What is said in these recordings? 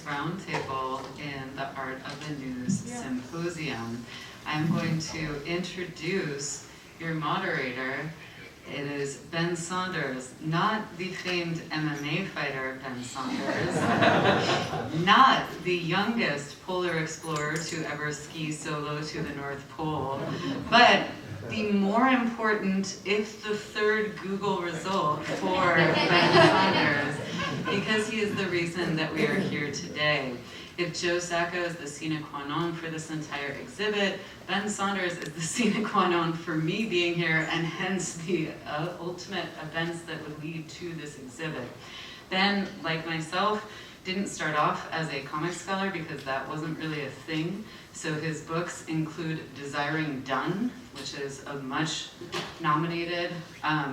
first roundtable in the Art of the News Symposium. I'm going to introduce your moderator. It is Ben Saunders, not the famed MMA fighter Ben Saunders, not the youngest polar explorer to ever ski solo to the North Pole, but the more important, if the third Google result for Ben Saunders, because he is the reason that we are here today. If Joe Sacco is the sine qua non for this entire exhibit, Ben Saunders is the sine qua non for me being here, and hence the ultimate events that would lead to this exhibit. Ben, like myself, didn't start off as a comic scholar because that wasn't really a thing. So his books include Desiring Donne, which is a much nominated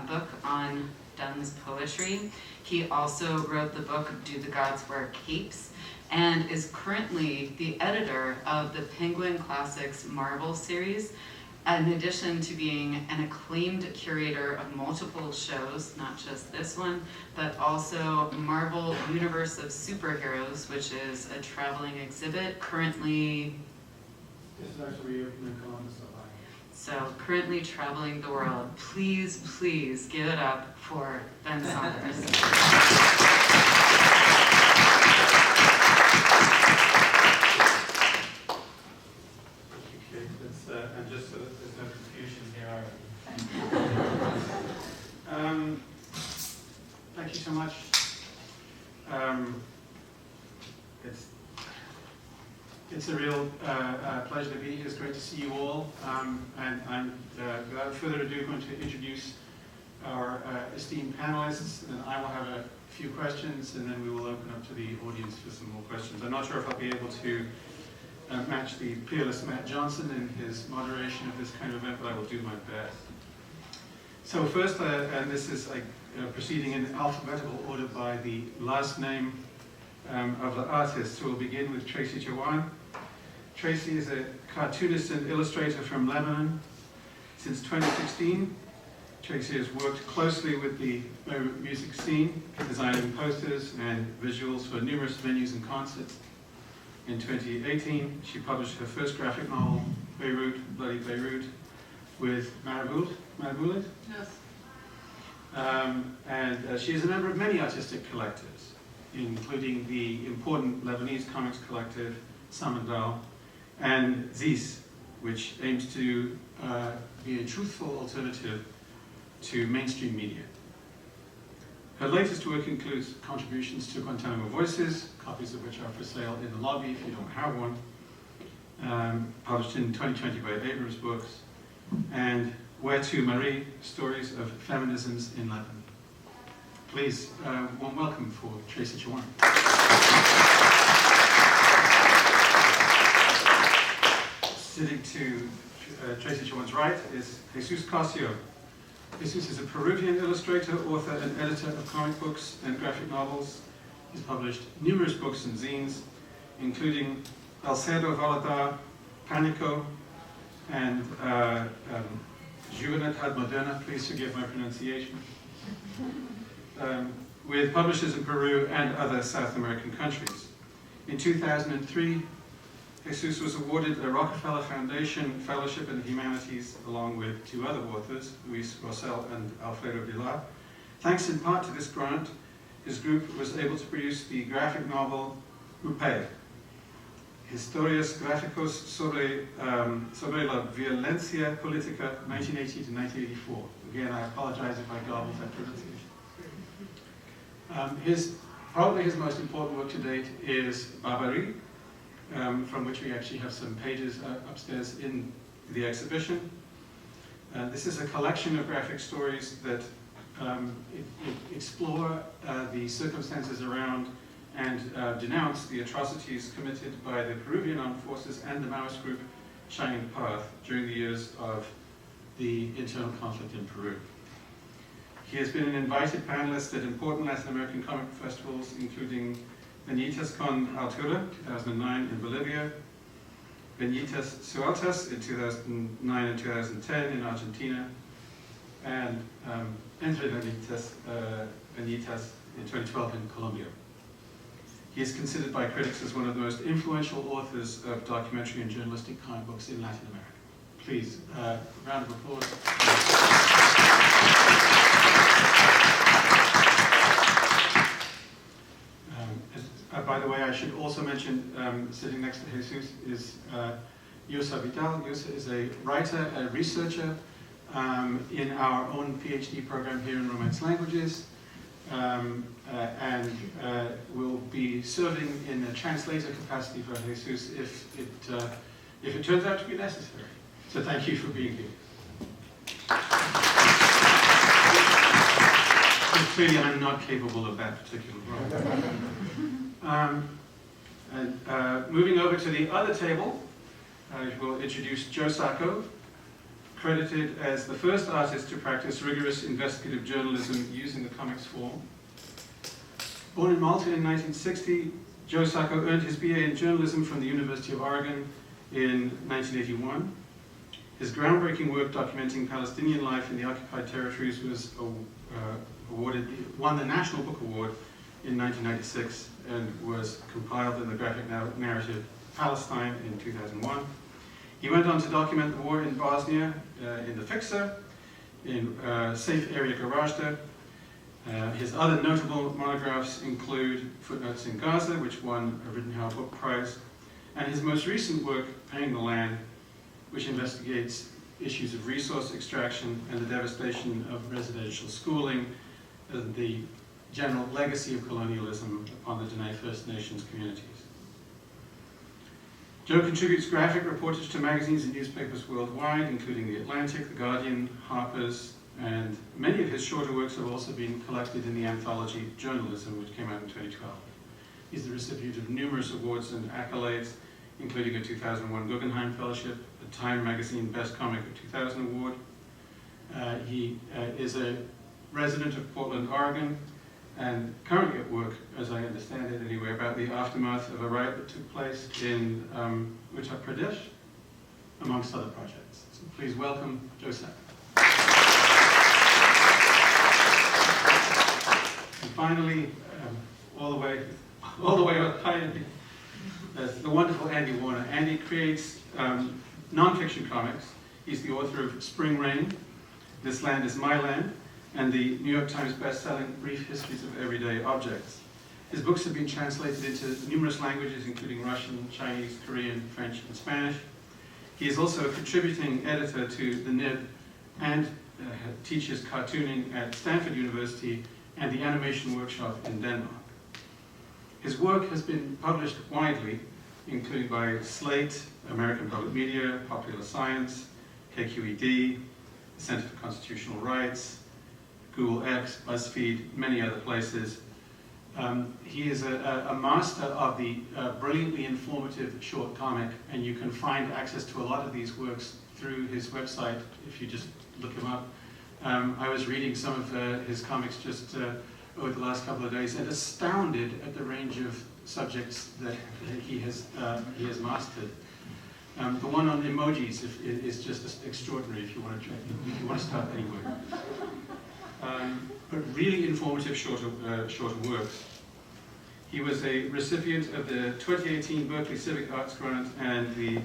book on Donne's poetry. He also wrote the book Do the Gods Wear Capes, and is currently the editor of the Penguin Classics Marvel series, in addition to being an acclaimed curator of multiple shows, not just this one, but also Marvel Universe of Superheroes, which is a traveling exhibit currently. This is actually in Columbus, Ohio. So currently traveling the world. Please, please give it up for Ben Saunders. And just so that there's no confusion here, thank you so much. It's a real pleasure to be here. It's great to see you all. And I'm, without further ado, going to introduce our esteemed panelists, and I will have a few questions, and then we will open up to the audience for some more questions. I'm not sure if I'll be able to match the peerless Matt Johnson in his moderation of this kind of event, but I will do my best. So first, and this is proceeding in alphabetical order by the last name of the artist. So we'll begin with Tracy Chawan. Tracy is a cartoonist and illustrator from Lebanon. Since 2016, Tracy has worked closely with the Beirut music scene, designing posters and visuals for numerous venues and concerts. In 2018, she published her first graphic novel, Beirut, Bloody Beirut, with Maraboulet? Yes. And she is a member of many artistic collectives, including the important Lebanese comics collective, Samandal, and Zis, which aims to be a truthful alternative to mainstream media. Her latest work includes contributions to Guantanamo Voices, copies of which are for sale in the lobby if you don't have one, published in 2020 by Abrams Books, and Where to Marie, Stories of Feminisms in Lebanon. Please, warm welcome for Tracy Chawan. Sitting to Tracy Chawan's right is Jesús Cossio. Jesús is a Peruvian illustrator, author, and editor of comic books and graphic novels. He's published numerous books and zines, including El Cerdo Volador, Panico, and Juventud Moderna, please forgive my pronunciation, with publishers in Peru and other South American countries. In 2003, Jesús was awarded a Rockefeller Foundation Fellowship in the Humanities, along with two other authors, Luis Rosell and Alfredo Villar. Thanks in part to this grant, his group was able to produce the graphic novel Upé, Historias Gráficos sobre la Violencia Política, 1980 to 1984. Again, I apologize if I garbled that pronunciation. Probably his most important work to date is Barbarie, from which we actually have some pages upstairs in the exhibition. This is a collection of graphic stories that explore the circumstances around and denounce the atrocities committed by the Peruvian armed forces and the Maoist group Shining Path during the years of the internal conflict in Peru. He has been an invited panelist at important Latin American comic festivals, including Viñetas con Altura, 2009 in Bolivia, Viñetas Sueltas in 2009 and 2010 in Argentina, and Entre Viñetas in 2012 in Colombia. He is considered by critics as one of the most influential authors of documentary and journalistic comic books in Latin America. Please, round of applause. By the way, I should also mention, sitting next to Jesús is Yosa Vidal. Yosa is a writer, a researcher in our own PhD program here in Romance Languages, and will be serving in a translator capacity for Jesús if it turns out to be necessary. So thank you for being here. Clearly, I'm not capable of that particular role. Moving over to the other table, I will introduce Joe Sacco, credited as the first artist to practice rigorous investigative journalism using the comics form. Born in Malta in 1960, Joe Sacco earned his BA in journalism from the University of Oregon in 1981. His groundbreaking work documenting Palestinian life in the occupied territories was won the National Book Award in 1996 and was compiled in the graphic narrative Palestine in 2001. He went on to document the war in Bosnia in The Fixer, in Safe Area Garajda. His other notable monographs include Footnotes in Gaza, which won a Rittenhouse Book Prize, and his most recent work, Paying the Land, which investigates issues of resource extraction and the devastation of residential schooling and the general legacy of colonialism upon the Dene First Nations communities. Joe contributes graphic reportage to magazines and newspapers worldwide, including The Atlantic, The Guardian, Harper's, and many of his shorter works have also been collected in the anthology Journalism, which came out in 2012. He's the recipient of numerous awards and accolades, including a 2001 Guggenheim Fellowship, the Time Magazine Best Comic of 2000 Award. He is a resident of Portland, Oregon, and currently at work, as I understand it anyway, about the aftermath of a riot that took place in Uttar Pradesh, amongst other projects. So please welcome Joe Sacco. And finally, all the way up high, the wonderful Andy Warner. Andy creates non-fiction comics. He's the author of Spring Rain, This Land Is My Land, and the New York Times best-selling Brief Histories of Everyday Objects. His books have been translated into numerous languages, including Russian, Chinese, Korean, French, and Spanish. He is also a contributing editor to the Nib and teaches cartooning at Stanford University and the Animation Workshop in Denmark. His work has been published widely, including by Slate, American Public Media, Popular Science, KQED, the Center for Constitutional Rights, Google X, BuzzFeed, many other places. He is a master of the brilliantly informative short comic, and you can find access to a lot of these works through his website if you just look him up. I was reading some of his comics just over the last couple of days and astounded at the range of subjects that he has mastered. The one on emojis is just extraordinary if you want to start anywhere. But really informative shorter works. He was a recipient of the 2018 Berkeley Civic Arts Grant and the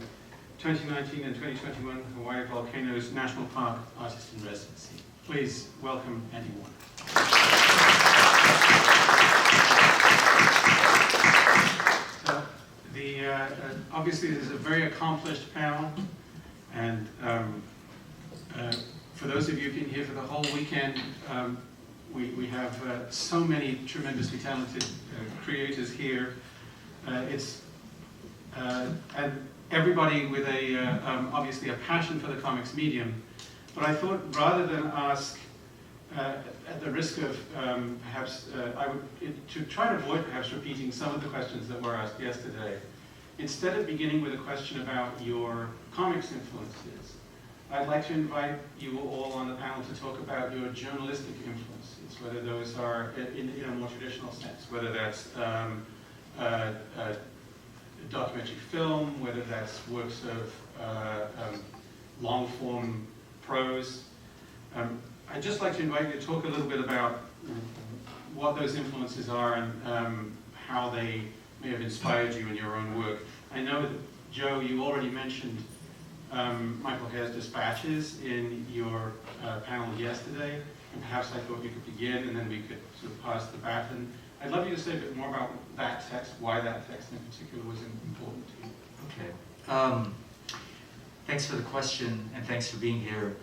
2019 and 2021 Hawaii Volcanoes National Park Artist in Residency. Please welcome Andy Warner. Obviously, this is a very accomplished panel, and for those of you who've been here for the whole weekend, we have so many tremendously talented creators here. And everybody with obviously a passion for the comics medium. But I thought rather than ask, at the risk of perhaps, to try to avoid perhaps repeating some of the questions that were asked yesterday, instead of beginning with a question about your comics influences, I'd like to invite you all on the panel to talk about your journalistic influences, whether those are in a more traditional sense, whether that's documentary film, whether that's works of long-form prose. I'd just like to invite you to talk a little bit about what those influences are and how they may have inspired you in your own work. I know that, Joe, you already mentioned Michael Herr's dispatches in your panel yesterday, and perhaps I thought you could begin and then we could sort of pass the baton. I'd love you to say a bit more about that text, why that text in particular was important to you. Okay. Thanks for the question, and thanks for being here.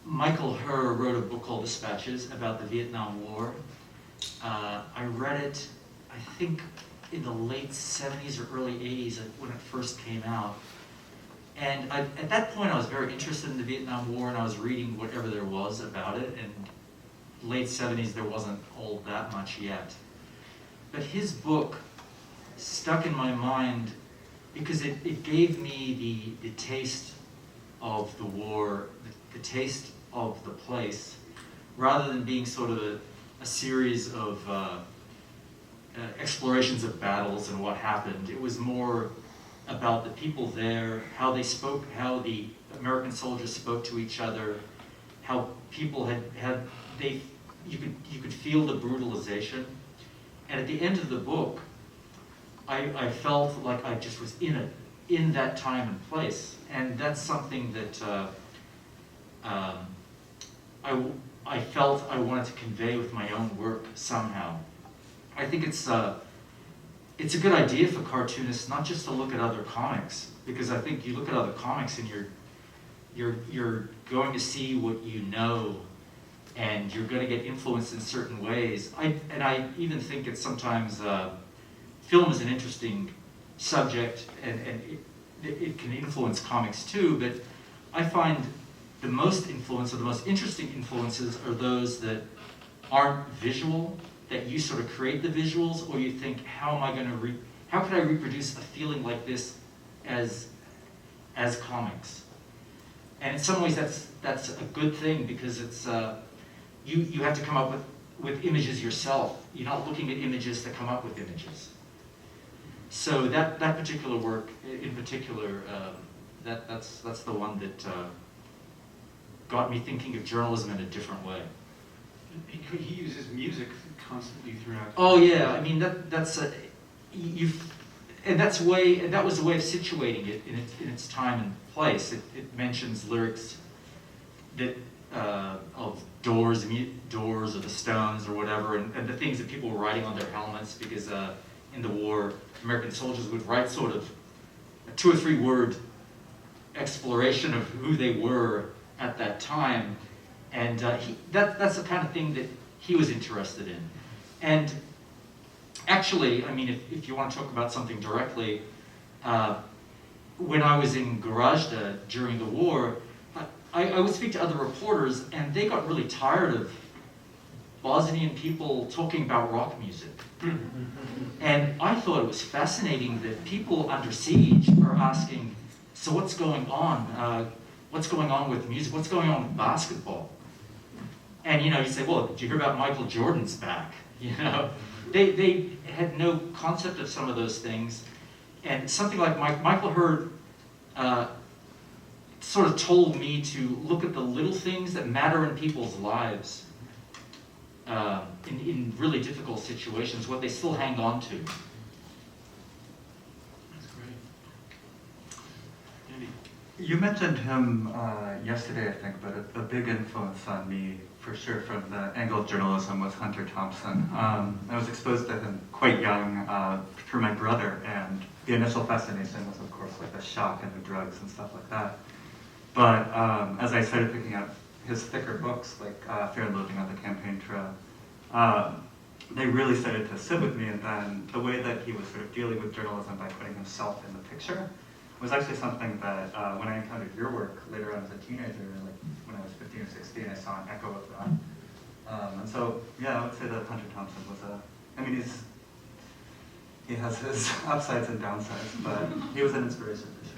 Michael Herr wrote a book called Dispatches about the Vietnam War. I read it, I think, in the late 70s or early 80s when it first came out. And at that point, I was very interested in the Vietnam War, and I was reading whatever there was about it. And late 70s, there wasn't all that much yet. But his book stuck in my mind because it gave me the taste of the war, the taste of the place, rather than being sort of a series of explorations of battles and what happened. It was more about the people there, how they spoke, how the American soldiers spoke to each other, how people you could feel the brutalization. And at the end of the book, I felt like I just was in that time and place. And that's something that I felt I wanted to convey with my own work somehow. I think it's a good idea for cartoonists not just to look at other comics, because I think you look at other comics and you're going to see what you know, and you're going to get influenced in certain ways. I even think it's sometimes film is an interesting subject, and it can influence comics too. But I find the most influence, or the most interesting influences, are those that aren't visual, that you sort of create the visuals, or you think, how could I reproduce a feeling like this as comics? And in some ways that's a good thing, because it's you have to come up with images yourself. You're not looking at images that come up with images. So that particular work in particular, that's the one that got me thinking of journalism in a different way. He uses music constantly throughout. Oh yeah, I mean that was a way of situating it in its time and place. It mentions lyrics that of Doors or the Stones or whatever, and the things that people were writing on their helmets, because in the war, American soldiers would write sort of a 2 or 3 word exploration of who they were at that time. And that's the kind of thing that he was interested in. And actually, I mean, if you want to talk about something directly, when I was in Gorazda during the war, I would speak to other reporters, and they got really tired of Bosnian people talking about rock music. And I thought it was fascinating that people under siege are asking, so what's going on? What's going on with music? What's going on with basketball? And you say, well, did you hear about Michael Jordan's back? They had no concept of some of those things. And something like Michael Herr sort of told me to look at the little things that matter in people's lives in really difficult situations, what they still hang on to. That's great. Andy? You mentioned him yesterday, I think, but a big influence on me, for sure, from the angle of journalism was Hunter Thompson. I was exposed to him quite young through my brother, and the initial fascination was, of course, like the shock and the drugs and stuff like that. But as I started picking up his thicker books, like Fear and Loathing on the Campaign Trail, they really started to sit with me. And then the way that he was sort of dealing with journalism by putting himself in the picture was actually something that when I encountered your work later on as a teenager, like when I was 15 or 16, I saw an echo of that. And so, yeah, I would say that Hunter Thompson was he has his upsides and downsides, but he was an inspiration for sure.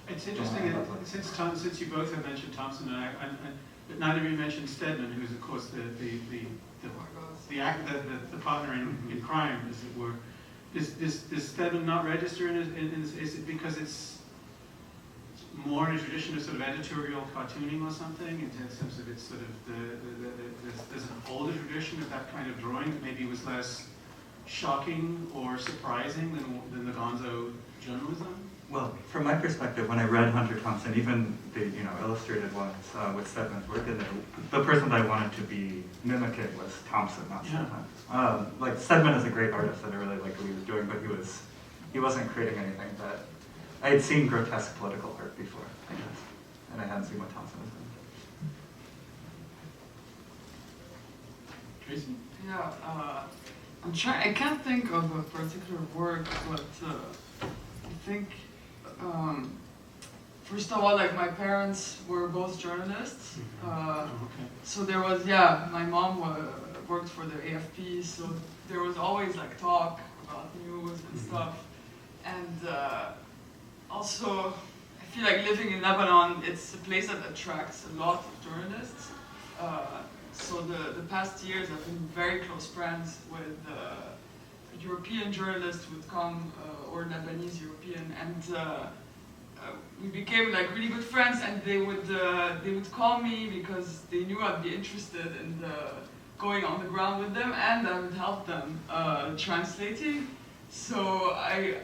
It's interesting, since you both have mentioned Thompson, but neither of you mentioned Stedman, who's of course the partner in crime, as it were. Does Stedman not register is it because it's more in a tradition of sort of editorial cartooning or something, in terms of it's sort of there's an older tradition of that kind of drawing that maybe was less shocking or surprising than the gonzo journalism? Well, from my perspective, when I read Hunter Thompson, even the illustrated ones with Stedman's work in there, the person that I wanted to be mimicking was Thompson, not Stedman. Like Stedman is a great artist, and I really liked what he was doing, but he wasn't creating anything that I had seen grotesque political art before, I guess, and I hadn't seen what Thompson was doing. Tracy? Yeah, I'm trying. I can't think of a particular work, but I think first of all, like my parents were both journalists, so there was my mom worked for the AFP, so there was always like talk about news and stuff, and also I feel like living in Lebanon, it's a place that attracts a lot of journalists. So the past years I've been very close friends with European journalists who would come, or Lebanese European, and we became like really good friends, and they would call me because they knew I'd be interested in going on the ground with them, and I would help them translating. So I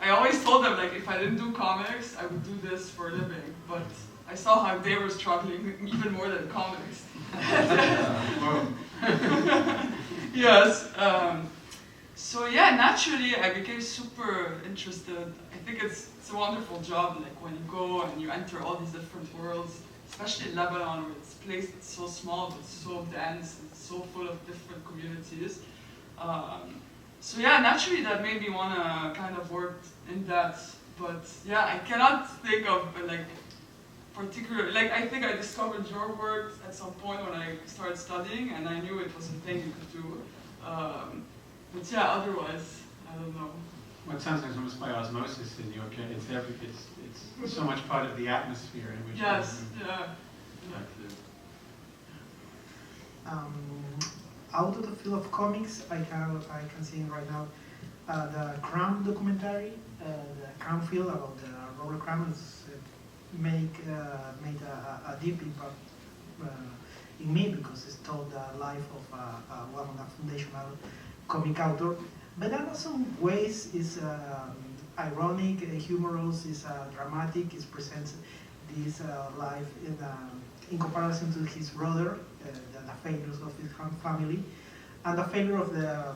always told them, like, if I didn't do comics, I would do this for a living, but I saw how they were struggling even more than comics. Yes. So yeah, naturally I became super interested. I think it's a wonderful job, like when you go and you enter all these different worlds, especially in Lebanon, where it's a place that's so small but so dense and so full of different communities. So yeah, naturally that made me want to kind of work in that. But yeah, I cannot think of like particular, like I think I discovered your work at some point when I started studying, and I knew it was a thing you could do. But yeah, otherwise, I don't know. Well, it sounds like almost by osmosis in your case. It's so much part of the atmosphere in which yes, yeah. Out of the field of comics, I can see right now the Crown documentary, the Crown film about the Robert Crown is made a deep impact in me because it's told the life of one of the foundational comic author. But in some ways it's ironic, humorous, it's dramatic, it presents this life in comparison to his brother, the failures of his family, and the failure of the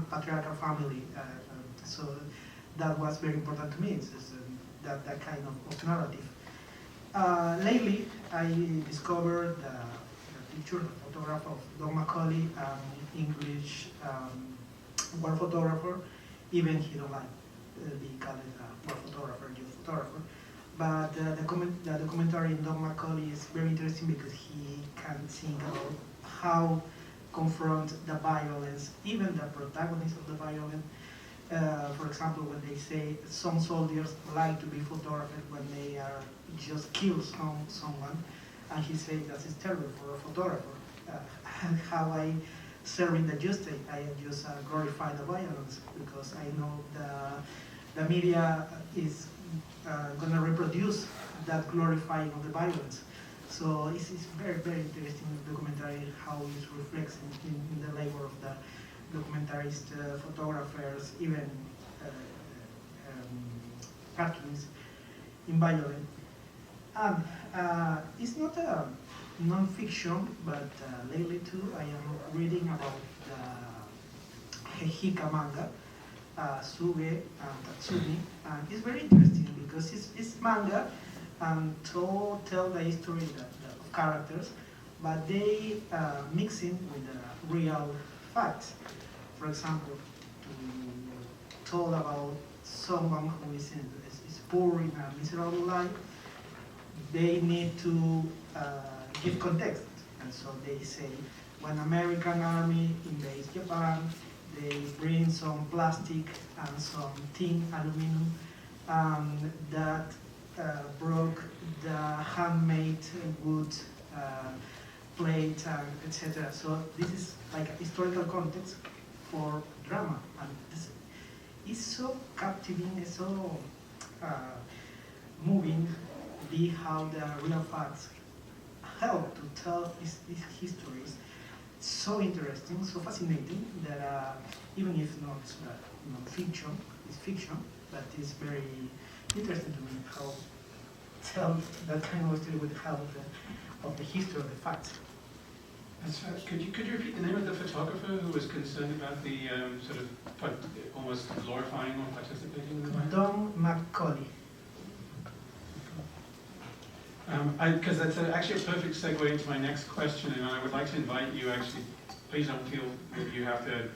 patriarchal family. So that was very important to me. It's that kind of narrative. Lately, I discovered the picture, the photograph of Don Macaulay, English war photographer. Even he don't like be called a war photographer, youth photographer. But the documentary in Don Macaulay is very interesting because he can think about how confront the violence, even the protagonists of the violence. For example, when they say some soldiers like to be photographed when they are just kill someone, and he says that is terrible for a photographer. And how I serving the justice, I just glorify the violence because I know the media is going to reproduce that glorifying of the violence. So it's very, very interesting documentary how it reflects in the labor of the documentaries, photographers, even cartoonists in violence. And it's not a non-fiction, but lately too I am reading about the Hika manga, Suge and Tatsumi, and it's very interesting because it's manga and tell the history of characters, but they mixing with the real facts. For example, told about someone who is poor in a miserable life, they need to give context. And so they say, when American army invades Japan, they bring some plastic and some tin, aluminum, that broke the handmade wood plate, etc. So this is like a historical context for drama, and this is so captivating, it's so moving, how the real facts help to tell these histories so interesting, so fascinating that even if not fiction, it's fiction, but it's very interesting to me how tell that kind of story with the help of the history of the facts. Could you repeat the name of the photographer who was concerned about the sort of almost glorifying or participating in the violence? Don McCauley. Because that's actually a perfect segue into my next question, and I would like to invite you, actually, please don't feel that you have to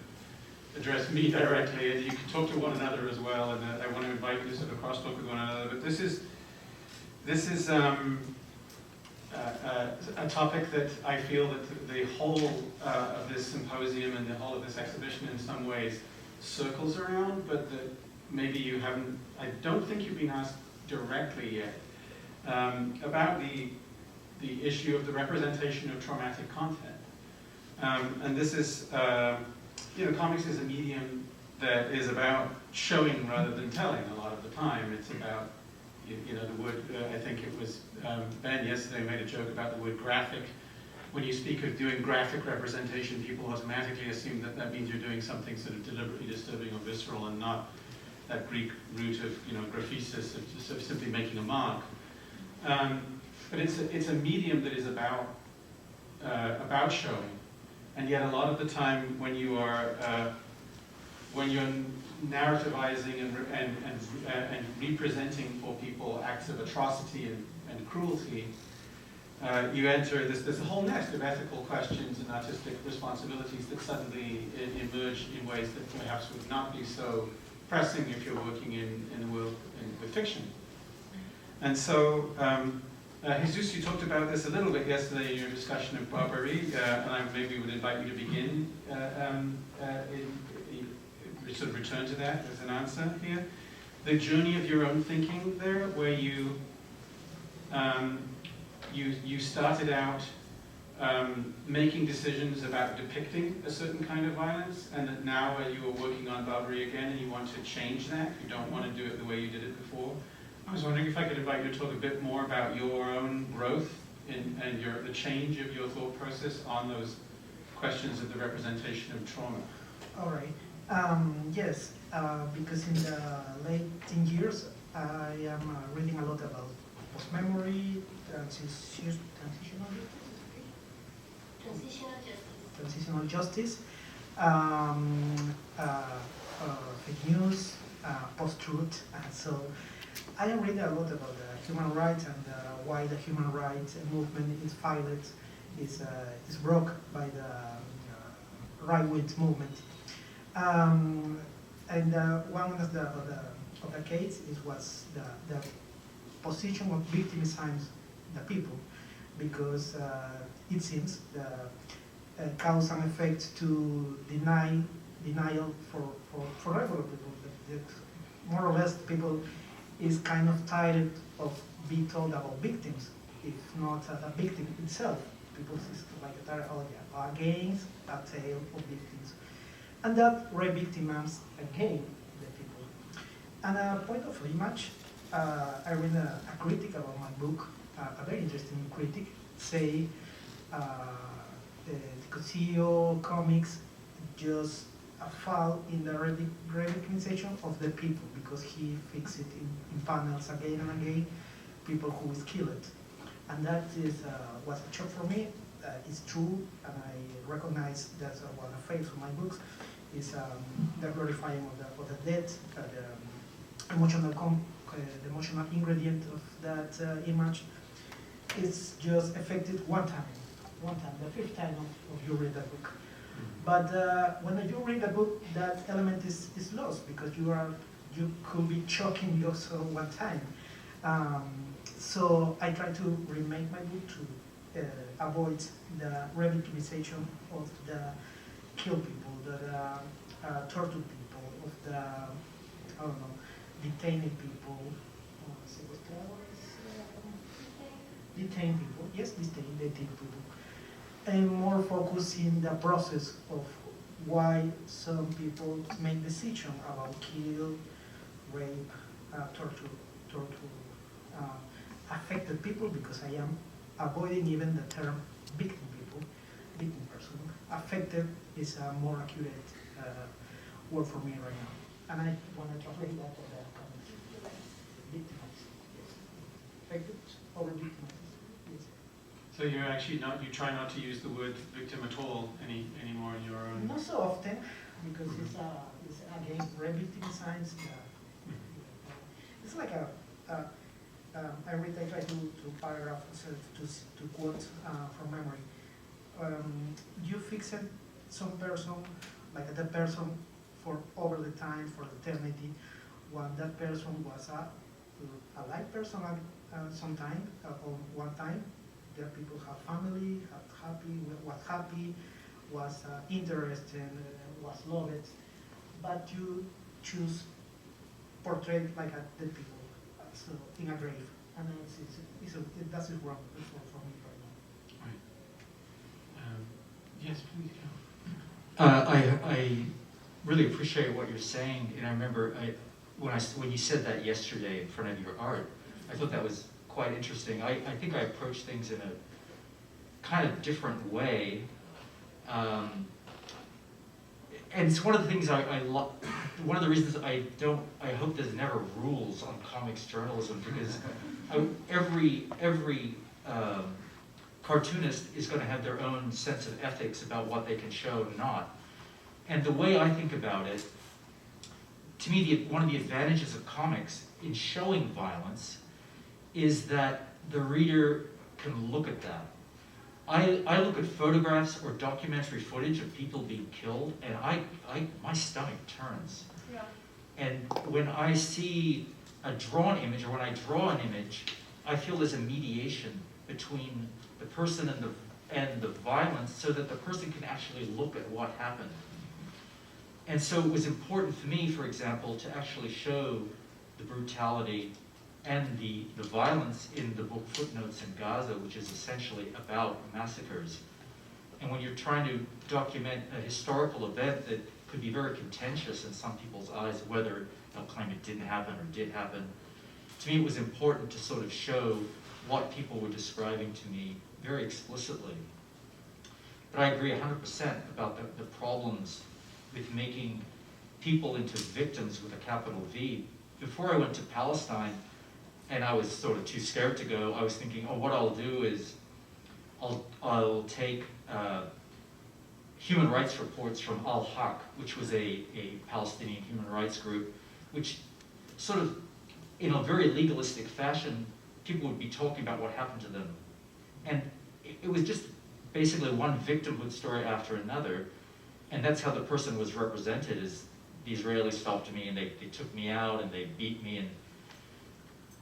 address me directly, and you can talk to one another as well, and I want to invite you to sort of cross-talk with one another, but this is a topic that I feel that the whole of this symposium and the whole of this exhibition in some ways circles around, but that maybe you haven't, I don't think you've been asked directly yet, about the issue of the representation of traumatic content. And this is, comics is a medium that is about showing rather than telling a lot of the time. It's about, the word, I think it was Ben yesterday made a joke about the word graphic. When you speak of doing graphic representation, people automatically assume that that means you're doing something sort of deliberately disturbing or visceral and not that Greek root of, graphesis, of simply making a mark. But it's a medium that is about showing, and yet a lot of the time when you are when you're narrativizing and representing for people acts of atrocity and cruelty, you enter there's a whole nest of ethical questions and artistic responsibilities that suddenly emerge in ways that perhaps would not be so pressing if you're working in the world with fiction. And so, Jesús, you talked about this a little bit yesterday in your discussion of Barbary, and I maybe would invite you to begin, sort of return to that as an answer here. The journey of your own thinking there, where you started out making decisions about depicting a certain kind of violence, and that now you are working on Barbary again and you want to change that, you don't want to do it the way you did it before. I was wondering if I could invite you to talk a bit more about your own growth and the change of your thought process on those questions of the representation of trauma. All right. Yes, because in the late teen years, I am reading a lot about post-memory, transitional justice, fake news, post-truth, and so I am reading a lot about the human rights and why the human rights movement is violent, is broke by the right-wing movement. And one of the case was the position of victimizing the people, because it seems the cause and effect to denial for regular people. That more or less people is kind of tired of being told about victims, if not a victim itself. People is like a tired against a tale of victims. And that re-victimizes again the people. And a point of image, I read a critic about my book, a very interesting critic, say Cossio comics just fall in the re-victimization of the people, because he fixed it in panels again and again, people who is killed. And that was a shock for me. It's true, and I recognize that's one of the fails of my books, is the glorifying of the dead, the emotional ingredient of that image. It's just affected one time, the fifth time of you read that book. But when you read the book, that element is lost, because you could be choking yourself one time. So I try to remake my book to avoid the re-victimization of the killed people, the tortured people, of the, detained people, detained people, yes, detained people, and more focus in the process of why some people make decisions about kill, rape, torture, affected people, because I am avoiding even the term victim people, victim person. Affected is a more accurate word for me right now. And I want to translate that to the comments. Victimized, yes. Affected, over victimized, yes. So you're actually not, you try not to use the word victim at all anymore in your own. Not so often, because it's again, re-victimized. It's like I try to paragraph, to quote from memory. You fix it, some person, like that person, for over the time, for eternity, when that person was a light person at some time, or one time. There people have family, was happy, was interested, was loved, but you choose portray like a dead people, so in a grave, and that's wrong for me right now. Right. Yes, please go. I really appreciate what you're saying, and I remember when you said that yesterday in front of your art, I thought that was quite interesting. I think I approach things in a kind of different way, and it's one of the things I love. One of the reasons I hope there's never rules on comics journalism, because every cartoonist is going to have their own sense of ethics about what they can show and not. And the way I think about it, to me, one of the advantages of comics in showing violence is that the reader can look at that. I look at photographs or documentary footage of people being killed, and my stomach turns. Yeah. And when I see a drawn image, or when I draw an image, I feel there's a mediation between the person and the violence, so that the person can actually look at what happened. And so it was important for me, for example, to actually show the brutality and the violence in the book Footnotes in Gaza, which is essentially about massacres. And when you're trying to document a historical event that could be very contentious in some people's eyes, whether they'll claim it didn't happen or did happen, to me it was important to sort of show what people were describing to me very explicitly. But I agree 100% about the problems with making people into victims with a capital V. Before I went to Palestine, and I was sort of too scared to go, I was thinking, oh, what I'll do is I'll take human rights reports from Al-Haq, which was a Palestinian human rights group, which sort of, in a very legalistic fashion, people would be talking about what happened to them. And it was just basically one victimhood story after another, and that's how the person was represented, is the Israelis stopped me and they took me out and they beat me,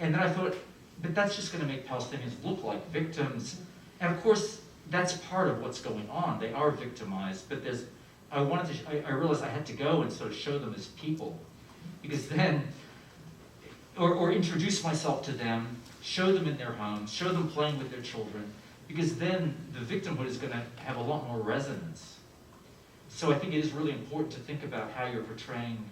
and then I thought, but that's just going to make Palestinians look like victims. And of course, that's part of what's going on. They are victimized, but I realized I had to go and sort of show them as people, because then, or introduce myself to them, show them in their homes, show them playing with their children, because then the victimhood is going to have a lot more resonance. So I think it is really important to think about how you're portraying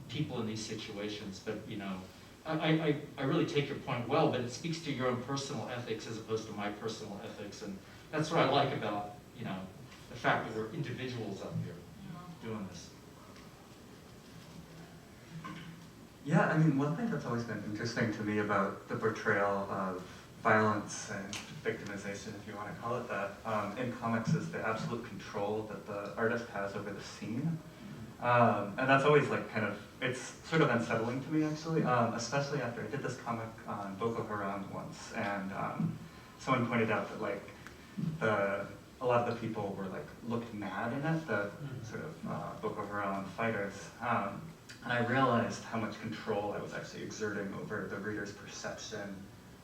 people in these situations. But you know, I really take your point well, but it speaks to your own personal ethics as opposed to my personal ethics, and that's what I like about, you know, the fact that we're individuals up here doing this. Yeah, I mean, one thing that's always been interesting to me about the portrayal of violence and victimization, if you want to call it that, in comics is the absolute control that the artist has over the scene. And that's always like kind of, it's sort of unsettling to me actually, especially after I did this comic on Boko Haram once, and someone pointed out that like a lot of the people were like looked mad in it, the sort of Boko Haram fighters. And I realized how much control I was actually exerting over the reader's perception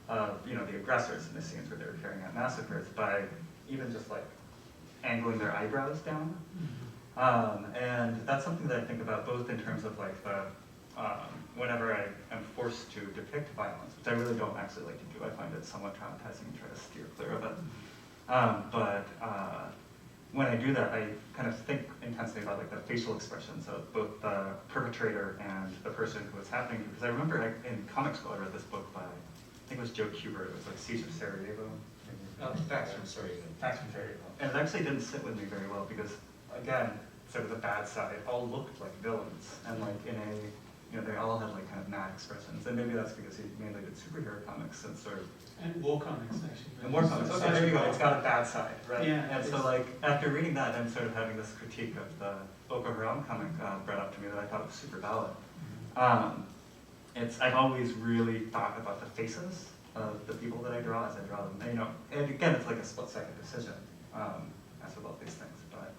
of, you know, the aggressors in the scenes where they were carrying out massacres by even just like angling their eyebrows down. And that's something that I think about both in terms of like the, whenever I am forced to depict violence, which I really don't actually like to do. I find it somewhat traumatizing and try to steer clear of it. But when I do that, I kind of think intensely about like the facial expressions of both the perpetrator and the person who it's happening to. Because I remember in comic school I read this book by, I think it was Joe Kubert. It was like Siege of Sarajevo. Thanks, I'm sorry. Thanks for very well. And it actually didn't sit with me very well because, again, sort of the bad side all looked like villains, and like in a, you know, they all had like kind of mad expressions, and maybe that's because he mainly did superhero comics and sort of. And war comics, actually. And war comics. Okay, there you go. It's got a bad side, right? Yeah. And so, like, after reading that and sort of having this critique of the Boko Haram comic brought up to me that I thought was super valid. I've always really thought about the faces of the people that I draw as I draw them. And, you know, and again, it's like a split-second decision, as with all these things. But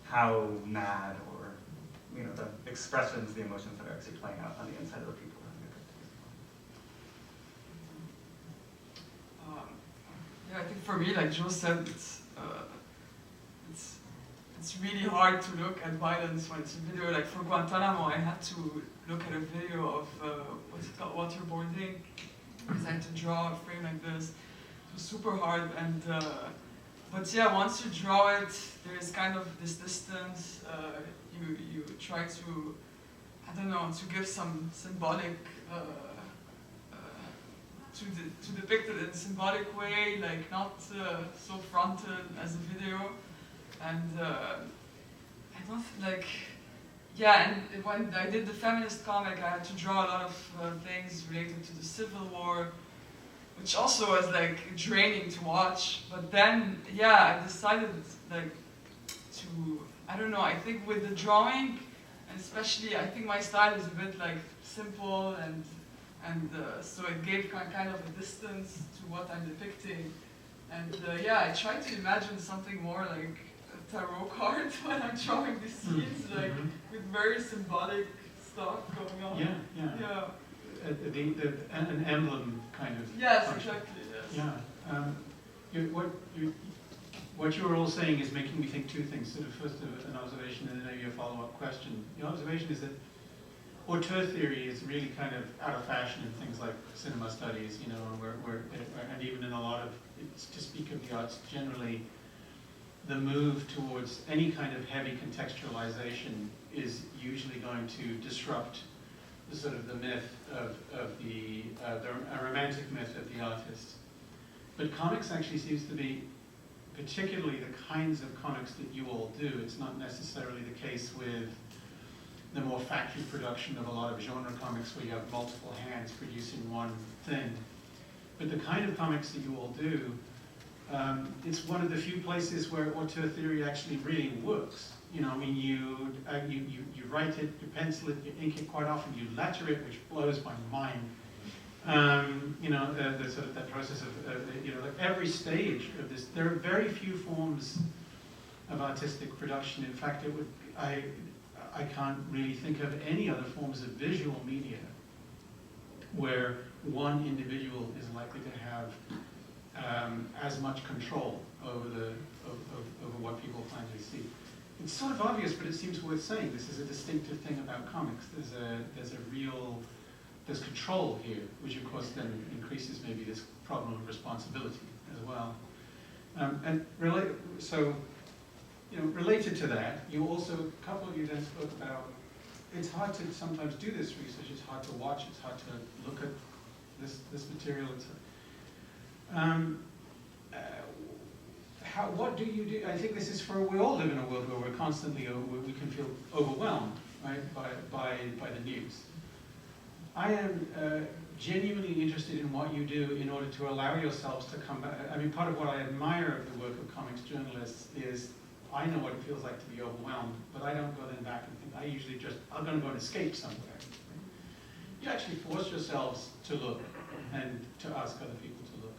how mad or, you know, the expressions, the emotions that are actually playing out on the inside of the people. Yeah, I think for me, like Joe said, it's really hard to look at violence when it's a video. Like for Guantanamo, I had to look at a video of what's it called, waterboarding, because I had to draw a frame like this. It was super hard, and but yeah, once you draw it, there's kind of this distance. You try to, I don't know, to give some symbolic. To depict it in a symbolic way, like not so frontal as a video, and I don't like, yeah. And when I did the feminist comic, I had to draw a lot of things related to the Civil War, which also was like draining to watch. But then, yeah, I decided like to, I don't know. I think with the drawing, and especially, I think my style is a bit like simple and so it gave kind of a distance to what I'm depicting. And yeah, I tried to imagine something more like a tarot card when I'm drawing these scenes, like with very symbolic stuff going on. Yeah. An emblem kind of. Yes, function. exactly. Yes. Yeah. What you were all saying is making me think two things. Sort of first an observation and then maybe a follow-up question. The observation is that auteur theory is really kind of out of fashion in things like cinema studies, you know, and even in a lot of, to speak of the arts generally, the move towards any kind of heavy contextualization is usually going to disrupt the sort of the myth of a romantic myth of the artist. But comics actually seems to be, particularly the kinds of comics that you all do, it's not necessarily the case with the more factory production of a lot of genre comics where you have multiple hands producing one thing. But the kind of comics that you all do, it's one of the few places where auteur theory actually really works. You know, I mean, you write it, you pencil it, you ink it quite often, you letter it, which blows my mind. You know, the sort of that process of, you know, like every stage of this, there are very few forms of artistic production. In fact, I can't really think of any other forms of visual media where one individual is likely to have as much control over over what people finally see. It's sort of obvious, but it seems worth saying. This is a distinctive thing about comics. There's control here, which of course then increases maybe this problem of responsibility as well. You know, related to that, you also, a couple of you then spoke about, it's hard to sometimes do this research, it's hard to watch, it's hard to look at this material. What do you do? I think this is we all live in a world where we're constantly, we can feel overwhelmed, right, by the news. I am genuinely interested in what you do in order to allow yourselves to come back. I mean, part of what I admire of the work of comics journalists is I know what it feels like to be overwhelmed, but I don't go then back and think, I usually just, I'm going to go and escape somewhere. You actually force yourselves to look and to ask other people to look.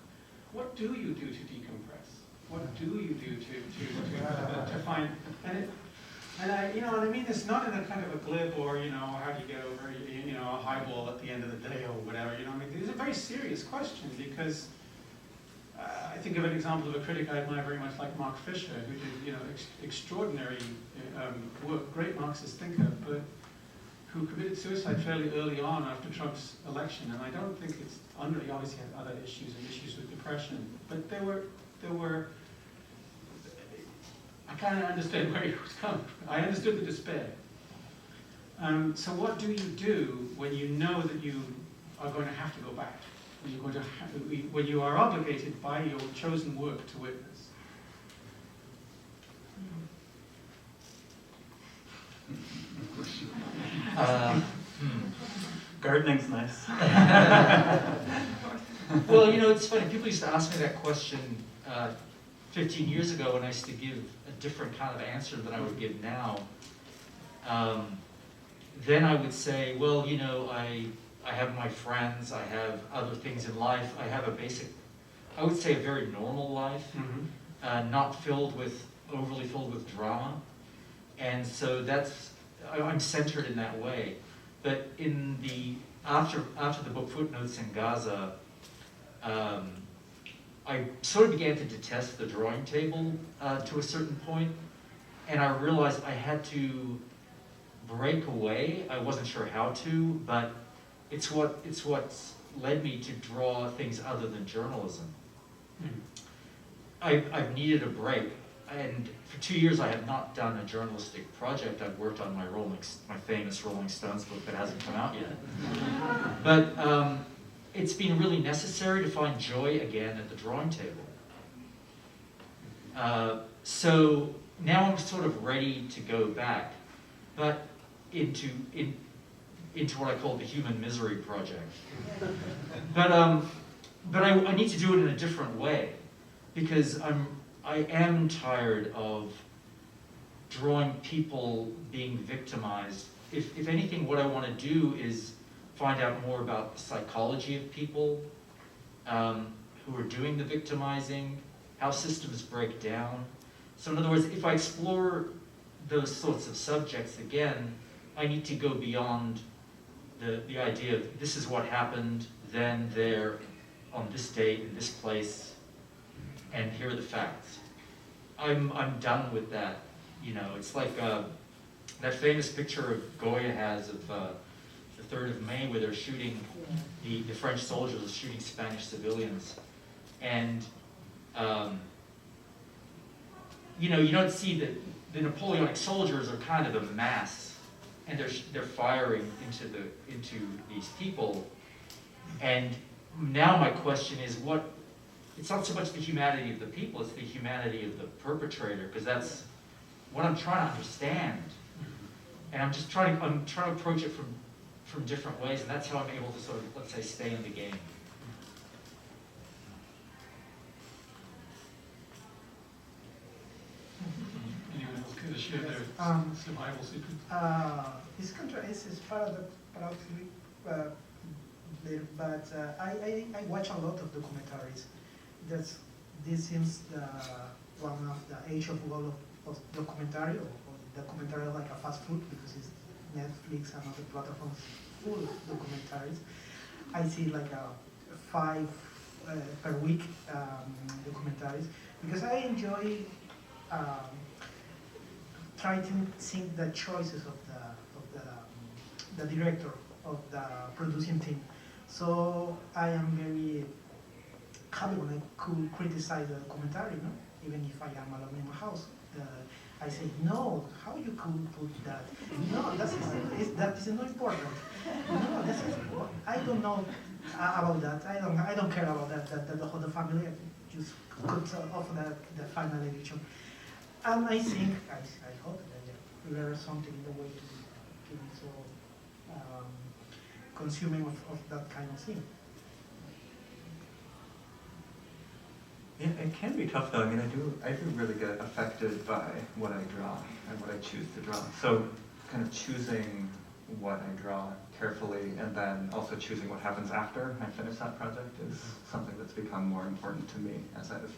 What do you do to decompress? What do you do to find, and I, you know, and I mean this not in a kind of a glib or, you know, how do you get over, you know, a highball at the end of the day or whatever, you know, I mean, it's a very serious question because I think of an example of a critic I admire very much like Mark Fisher, who did, you know, extraordinary work, great Marxist thinker, but who committed suicide fairly early on after Trump's election. And I don't think it's he obviously had other issues and issues with depression, but there were, I kind of understood where he was coming from. I understood the despair. So what do you do when you know that you are going to have to go back? when you are obligated by your chosen work to witness. Gardening's nice. Well, you know, it's funny. People used to ask me that question 15 years ago, and I used to give a different kind of answer than I would give now. Then I would say, well, you know, I have my friends, I have other things in life, I have a basic, I would say a very normal life, not overly filled with drama. And so I'm centered in that way. But in after the book Footnotes in Gaza, I sort of began to detest the drawing table to a certain point, and I realized I had to break away. I wasn't sure how to, but it's what's led me to draw things other than journalism. I've needed a break, and for 2 years I have not done a journalistic project. I've worked on my famous Rolling Stones book that hasn't come out yet. But it's been really necessary to find joy again at the drawing table. So now I'm sort of ready to go back, but into what I call the human misery project. But I need to do it in a different way, because I am tired of drawing people being victimized. If anything, what I want to do is find out more about the psychology of people who are doing the victimizing, how systems break down. So in other words, if I explore those sorts of subjects again, I need to go beyond the idea of this is what happened then, there, on this date, in this place, and here are the facts. I'm done with that. You know, it's like that famous picture of Goya has of the 3rd of May where they're shooting, the French soldiers are shooting Spanish civilians. And, you know, you don't see that the Napoleonic soldiers are kind of a mass, and they're firing into these people. And now my question is it's not so much the humanity of the people, it's the humanity of the perpetrator, because that's what I'm trying to understand. And I'm trying to approach it from different ways, and that's how I'm able to sort of, let's say, stay in the game. Anyone else could have shared their survival secret? This contrast is paradoxically later, but I watch a lot of documentaries. This seems one of the age of gold of documentary, or documentary like a fast food, because it's Netflix and other platforms full of documentaries. I see like 5 per week documentaries, because I enjoy trying to think the choices of the director, of the producing team. So I am very happy when I could criticize the documentary, no? Even if I am alone in my house. I say, no, how you could put that? No, that is not important. No, I don't know about that. I don't care about that the whole family just cut off the final edition. And I think, I hope that there is something in the way to be so consuming of that kind of thing. Yeah, it can be tough though. I mean, I do really get affected by what I draw and what I choose to draw. So kind of choosing what I draw carefully, and then also choosing what happens after I finish that project is something that's become more important to me as I've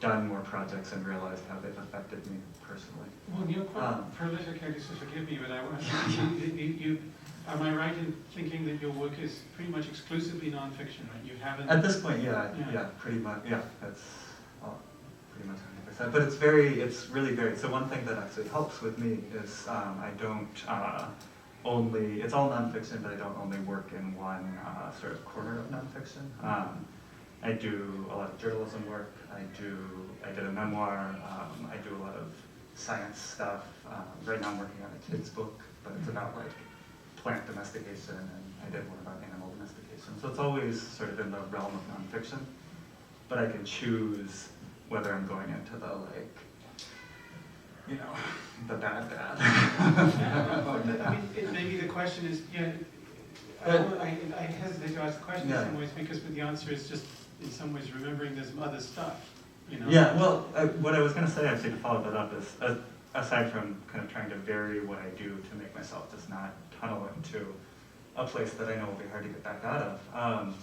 done more projects and realized how they've affected me personally. Well, you're quite prolific, so forgive me, but I want to am I right in thinking that your work is pretty much exclusively nonfiction, right? You haven't... At this point, yeah, pretty much, that's pretty much 100%. But it's really varied. So one thing that actually helps with me is I don't it's all nonfiction, but I don't only work in one sort of corner of nonfiction. I do a lot of journalism work. I did a memoir. I do a lot of science stuff. Right now I'm working on a kid's book, but it's about like plant domestication, and I did one about animal domestication. fiction. So it's always sort of in the realm of nonfiction, but I can choose whether I'm going into the, like, you know, the bad. I mean, maybe the question is, I hesitate to ask the question in some ways because the answer is just, in some ways, remembering there's other stuff, you know? Yeah, well, what I was going to say, actually, to follow that up is, aside from kind of trying to vary what I do to make myself just not tunnel into a place that I know will be hard to get back out of,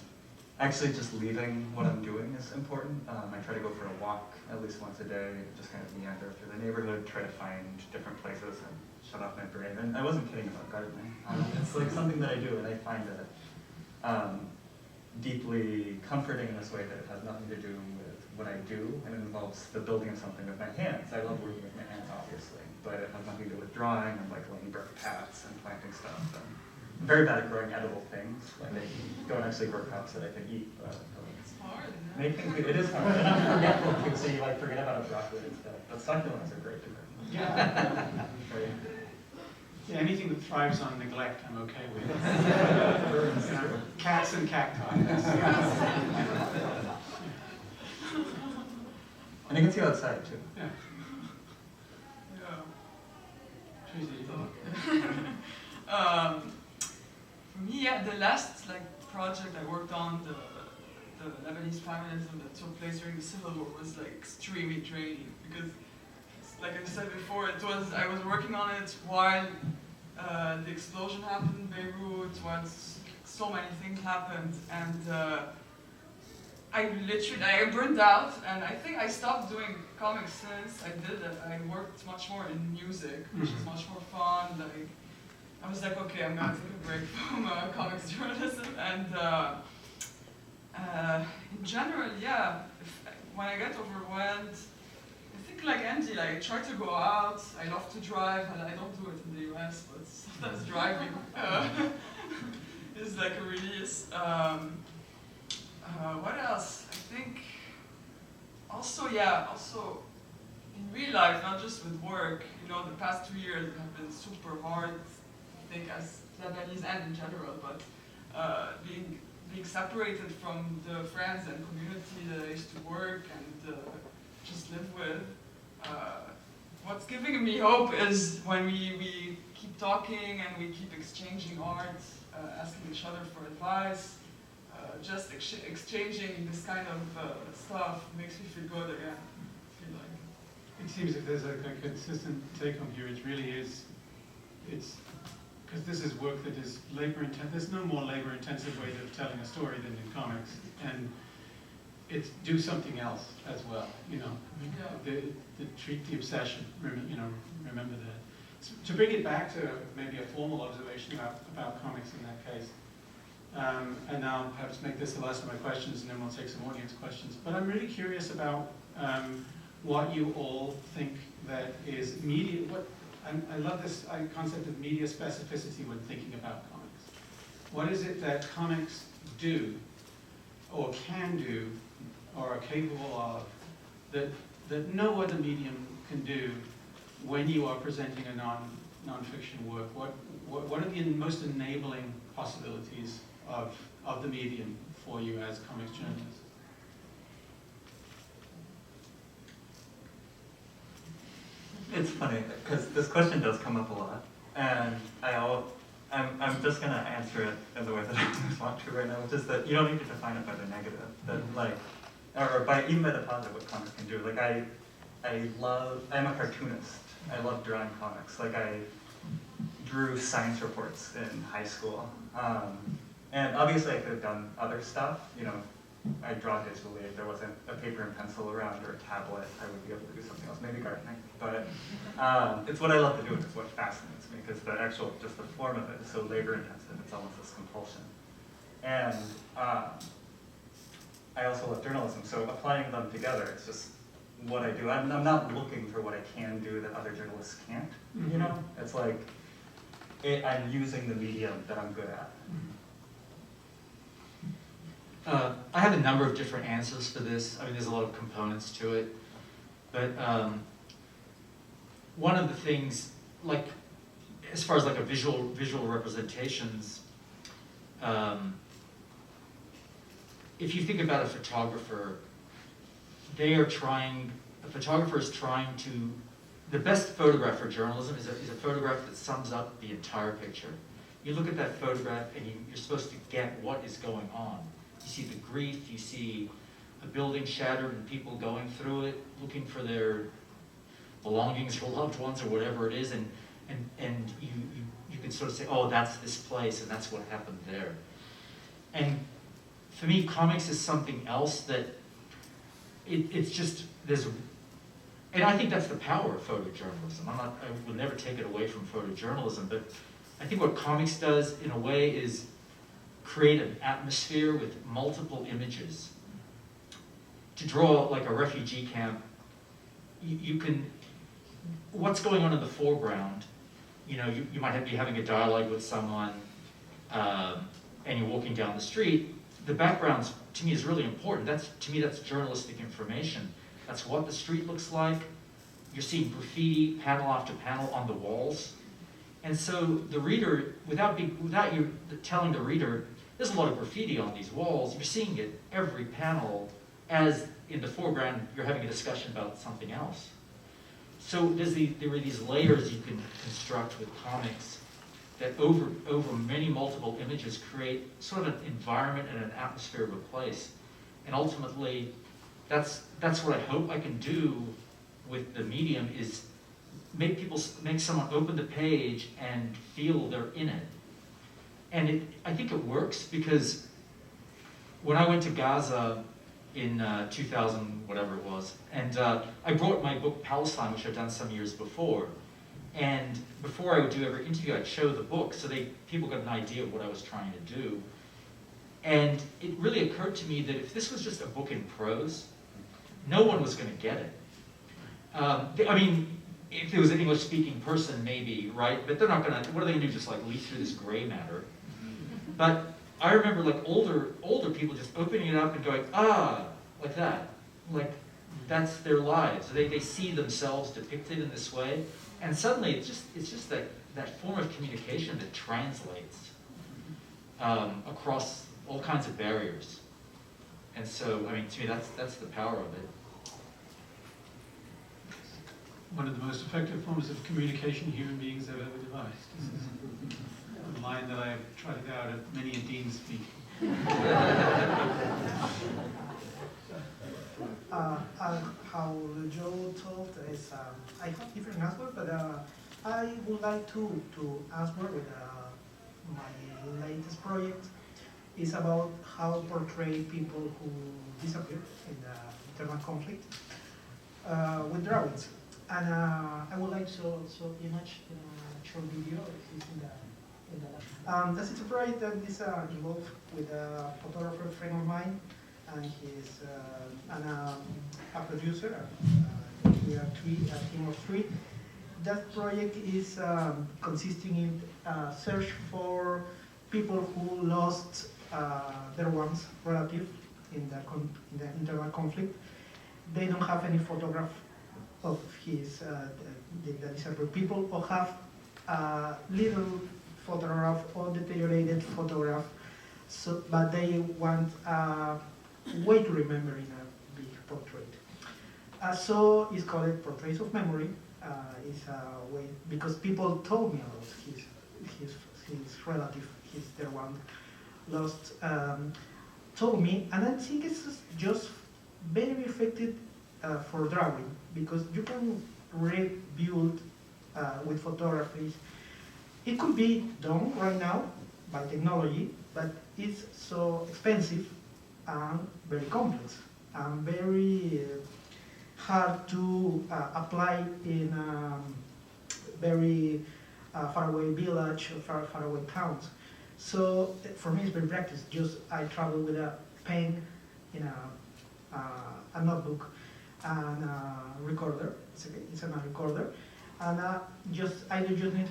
actually just leaving what I'm doing is important. I try to go for a walk at least once a day, just kind of meander through the neighborhood, try to find different places and shut off my brain. And I wasn't kidding about gardening. It's like something that I do, and I find it deeply comforting in this way that it has nothing to do with what I do, and it involves the building of something with my hands. I love working with my hands, obviously, but it has nothing to do with drawing and like laying brick paths and planting stuff. And I'm very bad at growing edible things. Like I don't actually grow crops that I can eat, but It's hard. making food, it is hard. And I'm forgetful too, so you like forget about broccoli instead. But succulents are great to grow. Yeah. Right. Yeah, anything that thrives on neglect, I'm okay with. You know, cats and cacti. And it gets you outside too. Yeah. Tracy. For me, yeah, the last project I worked on, the Lebanese feminism that took place during the Civil War was extremely draining because, like I said before, I was working on it while the explosion happened in Beirut, while so many things happened, and I burned out, and I think I stopped doing comics since I did it. I worked much more in music, which is much more fun. I was like, okay, I'm gonna take a break from comics journalism, and in general, yeah, when I get overwhelmed, I think like Andy, I try to go out. I love to drive, and I don't do it in the US, but sometimes driving is like a release. What else? I think also in real life, not just with work. You know, the past 2 years have been super hard. I think as Lebanese and in general, but being separated from the friends and community that I used to work and just live with. What's giving me hope is when we keep talking and we keep exchanging art, asking each other for advice. Just exchanging this kind of stuff makes me feel good again. It seems if there's a consistent take home here, it really is, it's, because this is work that is labor intensive. There's no more labor intensive way of telling a story than in comics. And it's do something else as well, you know. Yeah. Treat the obsession, remember that. So to bring it back to maybe a formal observation about comics in that case, and now perhaps make this the last of my questions and then we'll take some audience questions. But I'm really curious about what you all think that is media, I love this concept of media specificity when thinking about comics. What is it that comics do or can do or are capable of that no other medium can do when you are presenting a non-fiction work? What are the most enabling possibilities of the medium for you as comics journalists? It's funny, because this question does come up a lot, and I'm just going to answer it in the way that I want to right now, which is that you don't need to define it by the negative, or even by the positive what comics can do. I'm a cartoonist. I love drawing comics. I drew science reports in high school. And obviously I could have done other stuff, I draw digitally. If there wasn't a paper and pencil around or a tablet, I would be able to do something else, maybe gardening. But it's what I love to do, and it's what fascinates me, because just the form of it is so labor intensive, it's almost this compulsion. And I also love journalism, so applying them together, it's just what I do. I'm not looking for what I can do that other journalists can't, It's like, I'm using the medium that I'm good at. I have a number of different answers for this. I mean, there's a lot of components to it. But one of the things, as far as a visual representations, if you think about a photographer, a photographer is trying to, the best photograph for journalism is a photograph that sums up the entire picture. You look at that photograph and you're supposed to get what is going on. You see the grief, you see a building shattered and people going through it, looking for their belongings or loved ones or whatever it is, and you can sort of say, oh, that's this place and that's what happened there. And for me, comics is something else that it's just, and I think that's the power of photojournalism. I would never take it away from photojournalism, but I think what comics does in a way is create an atmosphere with multiple images. To draw like a refugee camp, you can, what's going on in the foreground, you might be having a dialogue with someone and you're walking down the street. The background, to me, is really important. To me, that's journalistic information. That's what the street looks like. You're seeing graffiti, panel after panel on the walls. And so the reader, without you telling the reader, there's a lot of graffiti on these walls, you're seeing it every panel, as in the foreground, you're having a discussion about something else. So there were these layers you can construct with comics that over many multiple images create sort of an environment and an atmosphere of a place. And ultimately, that's what I hope I can do with the medium, is make someone open the page and feel they're in it. And I think it works, because when I went to Gaza in 2000, whatever it was, and I brought my book Palestine, which I'd done some years before, and before I would do every interview, I'd show the book so people got an idea of what I was trying to do. And it really occurred to me that if this was just a book in prose, no one was going to get it. I mean, if it was an English-speaking person, maybe, right? But they're not going to, what are they going to do, just like leaf through this gray matter? But I remember like older people just opening it up and going, like that. Like, that's their lives. They see themselves depicted in this way. And suddenly it's just that form of communication that translates across all kinds of barriers. And so, I mean, to me, that's the power of it. One of the most effective forms of communication human beings have ever devised. This is a line that I have trotted out at many a dean's meeting. How Joe told is, I have different answers, but I would like to answer with my latest project. Is about how to portray people who disappear in the internal conflict with drawings. And I would like to also image a short video. This is a project that is involved with a photographer friend of mine, and he's a producer. We are a team of three. That project is consisting in search for people who lost their one's relative in the internal conflict. They don't have any photograph of his the disappeared people, or have a little photograph or deteriorated photograph. So, but they want a way to remember in a big portrait. So it's called Portraits of Memory. It's a way, because people told me about his relative, their one lost, told me, and I think it's just very effective for drawing, because you can rebuild with photographies. It could be done right now by technology, but it's so expensive and very complex and very hard to apply in very faraway village or faraway towns. So for me, it's very practice. Just I travel with a pen in a notebook and a recorder. It's a recorder, and I just need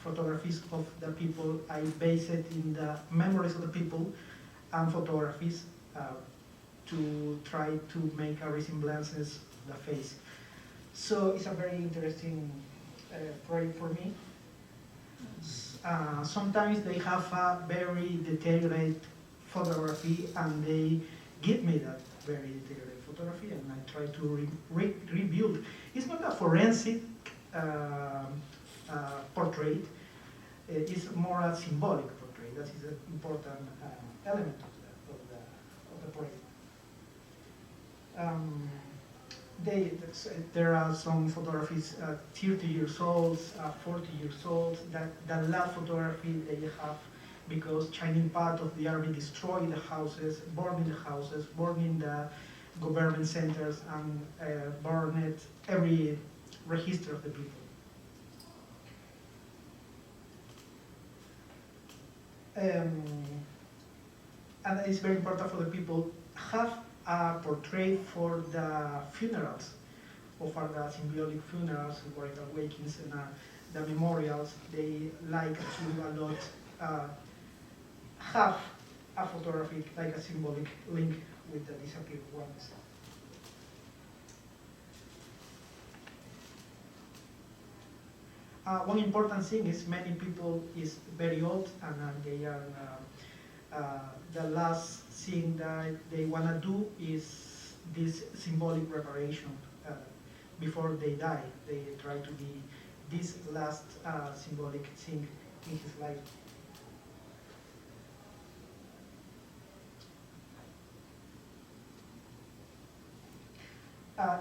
photographies of the people. I base it in the memories of the people and photographies to try to make a resemblances of the face. So it's a very interesting project for me. Sometimes they have a very deteriorated photography, and they give me that very detailed photography, and I try to rebuild. It's not a forensic portrait, it's more a symbolic portrait. That is an important element of the portrait. There are some photographies 30 years old, 40 years old. That last photography they have, because Chinese part of the army destroyed the houses, burning the houses, burning the government centers, and burned every register of the people. And it's very important for the people have a portrait for the funerals, or for the symbolic funerals, for the wakings and the memorials. They like to a lot have a photographic, like a symbolic link with the disappeared ones. One important thing is many people is very old, and they are the last thing that they want to do is this symbolic reparation before they die. They try to be this last symbolic thing in his life.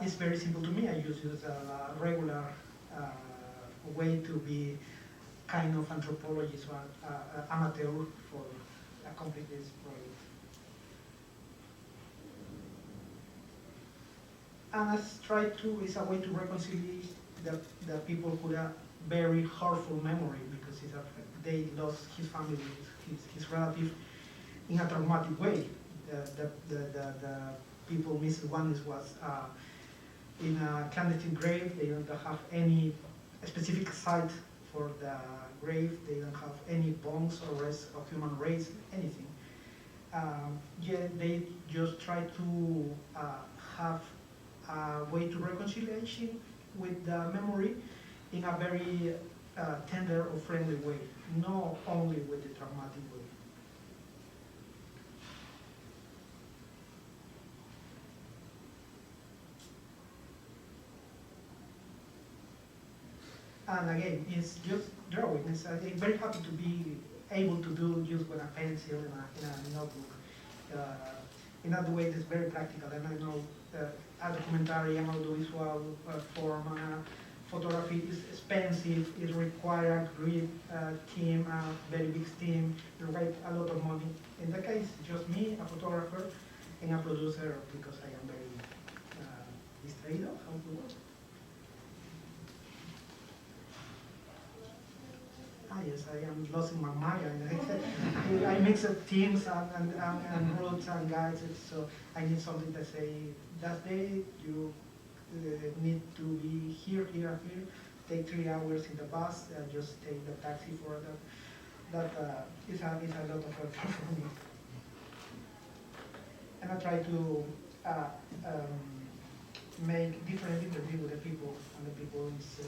It's very simple to me. I use a regular way to be kind of anthropologist or amateur for accomplish this project. And I try to, it's a way to reconcile the people who are very hurtful memory, because they lost his family, his relative in a traumatic way. The people missing one was in a clandestine grave. They don't have any specific site for the grave. They don't have any bones or rest of human race, anything. They just try to have a way to reconciliation with the memory in a very tender or friendly way, not only with the traumatic way. And again, it's just drawing. I'm very happy to be able to do just with a pencil in a notebook. In other ways, it's very practical. And I know a documentary and audiovisual form, photography is expensive. It requires a great team, a very big team. It requires a lot of money. In that case, just me, a photographer, and a producer, because I am very distracted. How to work? Yes, I am lost in my mind. I mix up teams and routes and guides, so I need something to say, that day you need to be here, take 3 hours in the bus, just take the taxi for that. That is a lot of effort for me. And I try to make different interviews with the people, and the people is,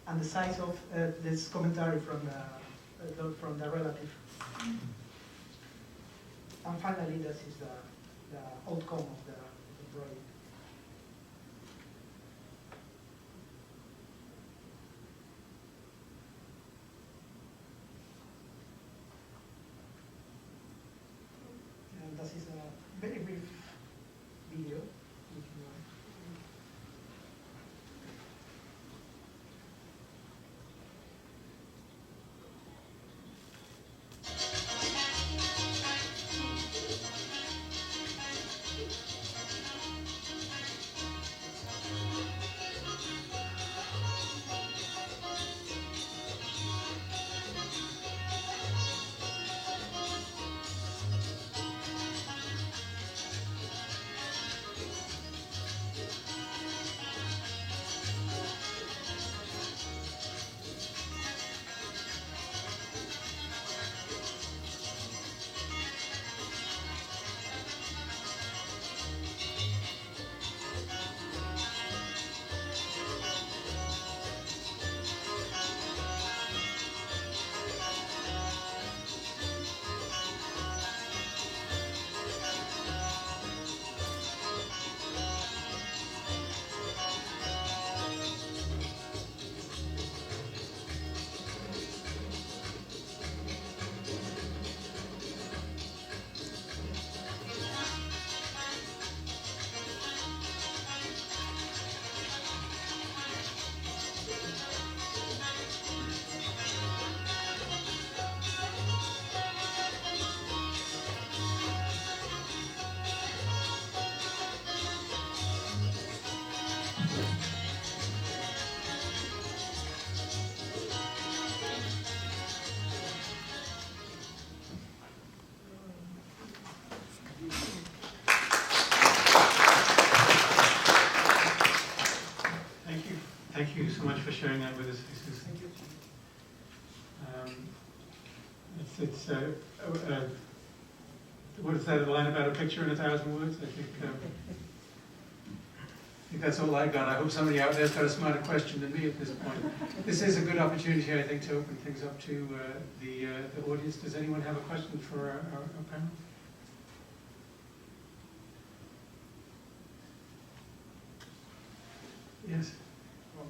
and the size of this commentary from the relative. And finally, this is the outcome of the project. And this is a very brief video. so much for sharing that with us, Jesús. Thank you. What is that line about a picture in 1,000 words? I think that's all I got. I hope somebody out there's got a smarter question than me at this point. This is a good opportunity, I think, to open things up to the audience. Does anyone have a question for our panel? Yes. Well,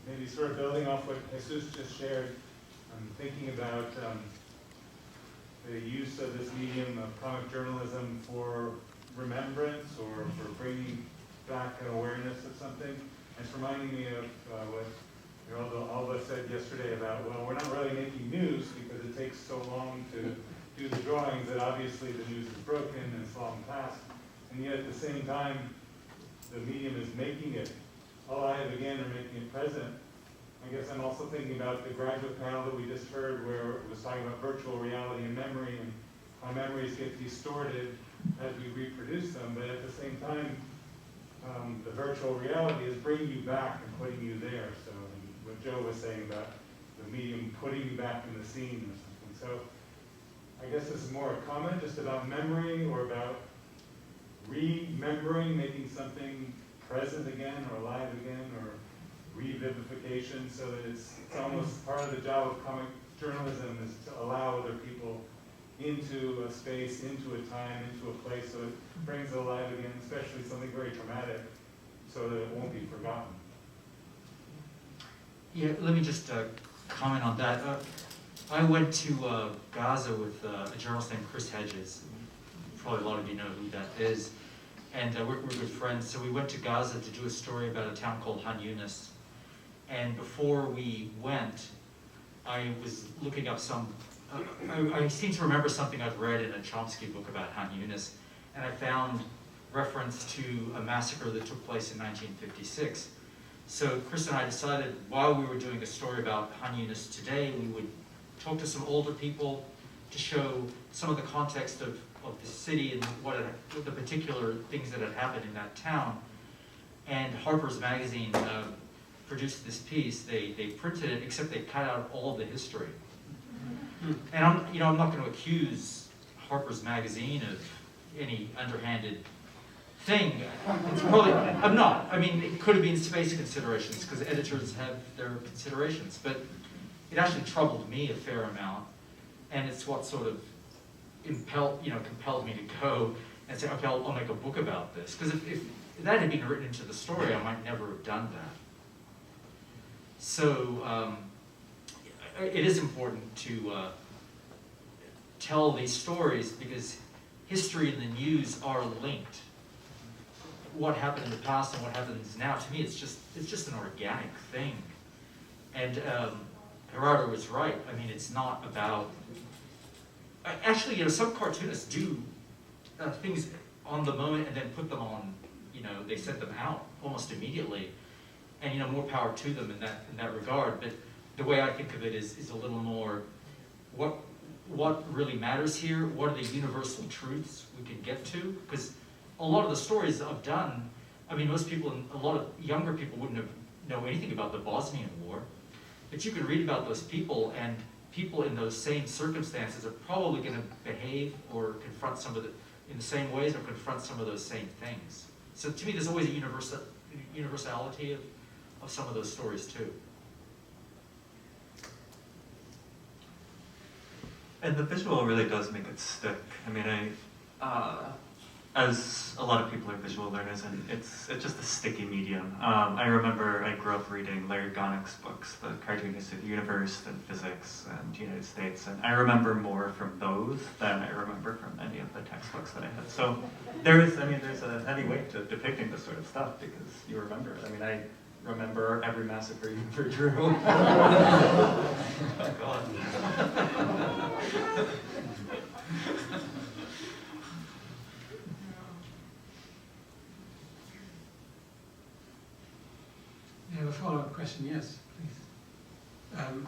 maybe sort of building off what Jesús just shared, I'm thinking about the use of this medium of comic journalism for remembrance or for bringing back an awareness of something. It's reminding me of what all of us said yesterday about, well, we're not really making news because it takes so long to do the drawings that obviously the news is broken and it's long past. And yet at the same time, the medium is making it alive again or making it present. I guess I'm also thinking about the graduate panel that we just heard where it was talking about virtual reality and memory and how memories get distorted as we reproduce them, but at the same time, the virtual reality is bringing you back and putting you there. So what Joe was saying about the medium putting you back in the scene or something. So I guess this is more a comment just about memory or about remembering, making something present again or alive again or revivification, so that it's almost part of the job of comic journalism is to allow other people into a space, into a time, into a place, so it brings it alive again, especially something very traumatic, so that it won't be forgotten. Yeah, let me just comment on that. I went to Gaza with a journalist named Chris Hedges. Probably a lot of you know who that is. And we're good friends. So we went to Gaza to do a story about a town called Han Yunis. And before we went, I was looking up some, I seem to remember something I'd read in a Chomsky book about Han Yunis. And I found reference to a massacre that took place in 1956. So Chris and I decided while we were doing a story about Han Yunis today, we would talk to some older people to show some of the context of the city and what the particular things that had happened in that town. And Harper's Magazine produced this piece. They printed it, except they cut out all of the history. And I'm not going to accuse Harper's Magazine of any underhanded thing. It's probably, I'm not. I mean, it could have been space considerations because editors have their considerations, but it actually troubled me a fair amount, and it's what sort of compelled me to go and say, okay, I'll make a book about this. Because if that had been written into the story, I might never have done that. So it is important to tell these stories because history and the news are linked. What happened in the past and what happens now, to me, it's just an organic thing. And Gerardo was right. I mean, it's not about. Actually, some cartoonists do things on the moment and then put them on. They set them out almost immediately, and more power to them in that regard. But the way I think of it is a little more what really matters here. What are the universal truths we can get to? Because a lot of the stories I've done, I mean, most people, a lot of younger people wouldn't know anything about the Bosnian War, but you can read about those people, and people in those same circumstances are probably going to behave or confront in the same ways or confront some of those same things. So to me, there's always a universality of some of those stories too. And the visual really does make it stick. I mean, as a lot of people are visual learners, and it's just a sticky medium. I remember I grew up reading Larry Gonick's books, The Cartoonist of the Universe and Physics and United States, and I remember more from those than I remember from any of the textbooks that I had. So there's a heavy weight to depicting this sort of stuff because you remember it. I mean, I remember every massacre you ever drew. Oh, God. You have a follow-up question? Yes, please.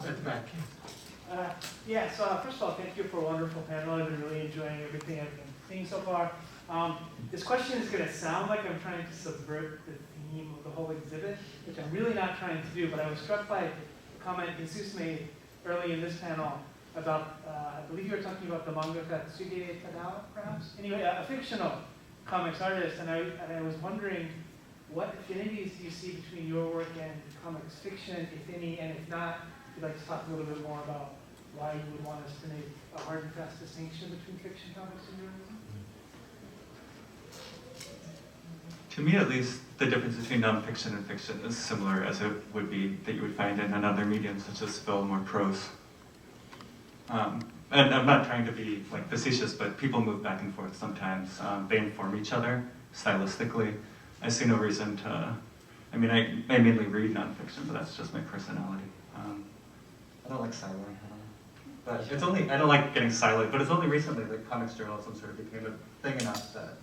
At the back. Yes. First of all, thank you for a wonderful panel. I've been really enjoying everything I've been seeing so far. This question is going to sound like I'm trying to subvert the theme of the whole exhibit, which I'm really not trying to do, but I was struck by a comment Jesús made early in this panel about, I believe you were talking about the mangaka Tsuge Tadao, perhaps? Anyway, a fictional comics artist, and I was wondering what affinities do you see between your work and comics fiction, if any, and if not, if you'd like to talk a little bit more about why you would want us to make a hard and fast distinction between fiction, comics, and journalism? To me, at least, the difference between nonfiction and fiction is similar as it would be that you would find in another medium such as film or prose. And I'm not trying to be like facetious, but people move back and forth sometimes. They inform each other stylistically. I see no reason to. I mean, I mainly read nonfiction, but that's just my personality. I don't like siloing. But it's only I don't like getting siloed. But it's only recently that comics journalism sort of became a thing enough that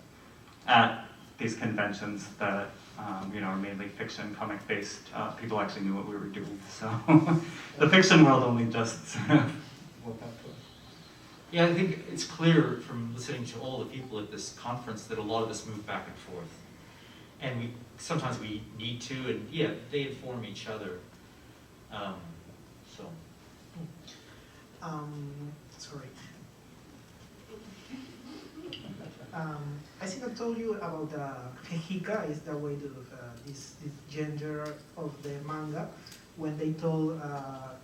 at these conventions that are mainly fiction, comic-based, people actually knew what we were doing. So the fiction world only just woke up to it. Yeah, I think it's clear from listening to all the people at this conference that a lot of us move back and forth. And sometimes we need to, and yeah, they inform each other. Sorry. I think I told you about the Hehika is the way to this gender of the manga when they told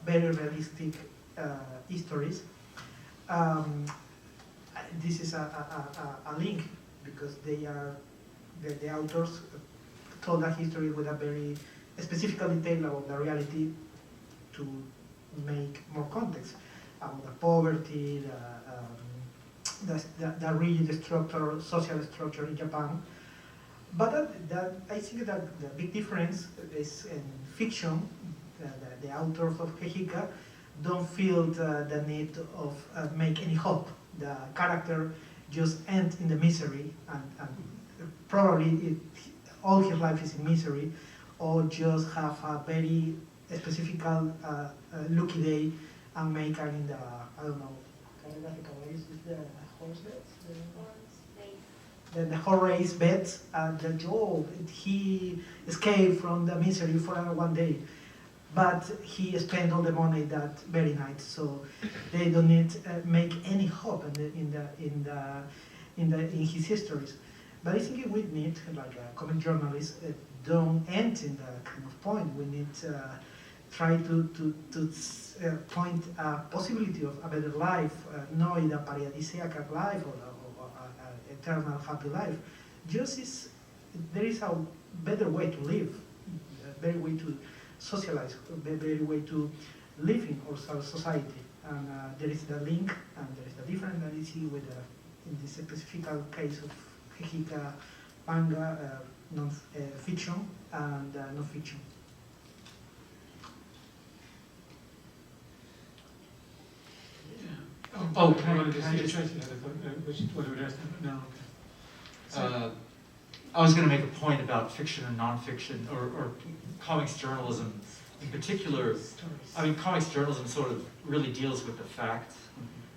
very realistic histories. This is a link because the authors told a history with a very specific detail about the reality to make more context about the poverty, the rigid structure, social structure in Japan. But I think that the big difference is in fiction, the authors of Hehika don't feel the need of make any hope. The character just ends in the misery and probably all his life is in misery, or just have a very specific lucky day and make in the, I don't know, is the horse beds? The horse beds and the job. He escaped from the misery for one day, but he spent all the money that very night. So they don't need make any hope in his histories. But I think we need, like a comic journalist, don't end in that kind of point. We need try to point a possibility of a better life, not a paradisiacal life or eternal happy life. Just there is a better way to live, a better way to socialize, a better way to live in our society. And there is the link, and there is the difference that you see with in this specific case of Hehika manga, fiction and non-fiction. Oh, can I just try to what do we ask? No, okay. I was going to make a point about fiction and nonfiction, or comics journalism in particular. I mean, comics journalism sort of really deals with the facts.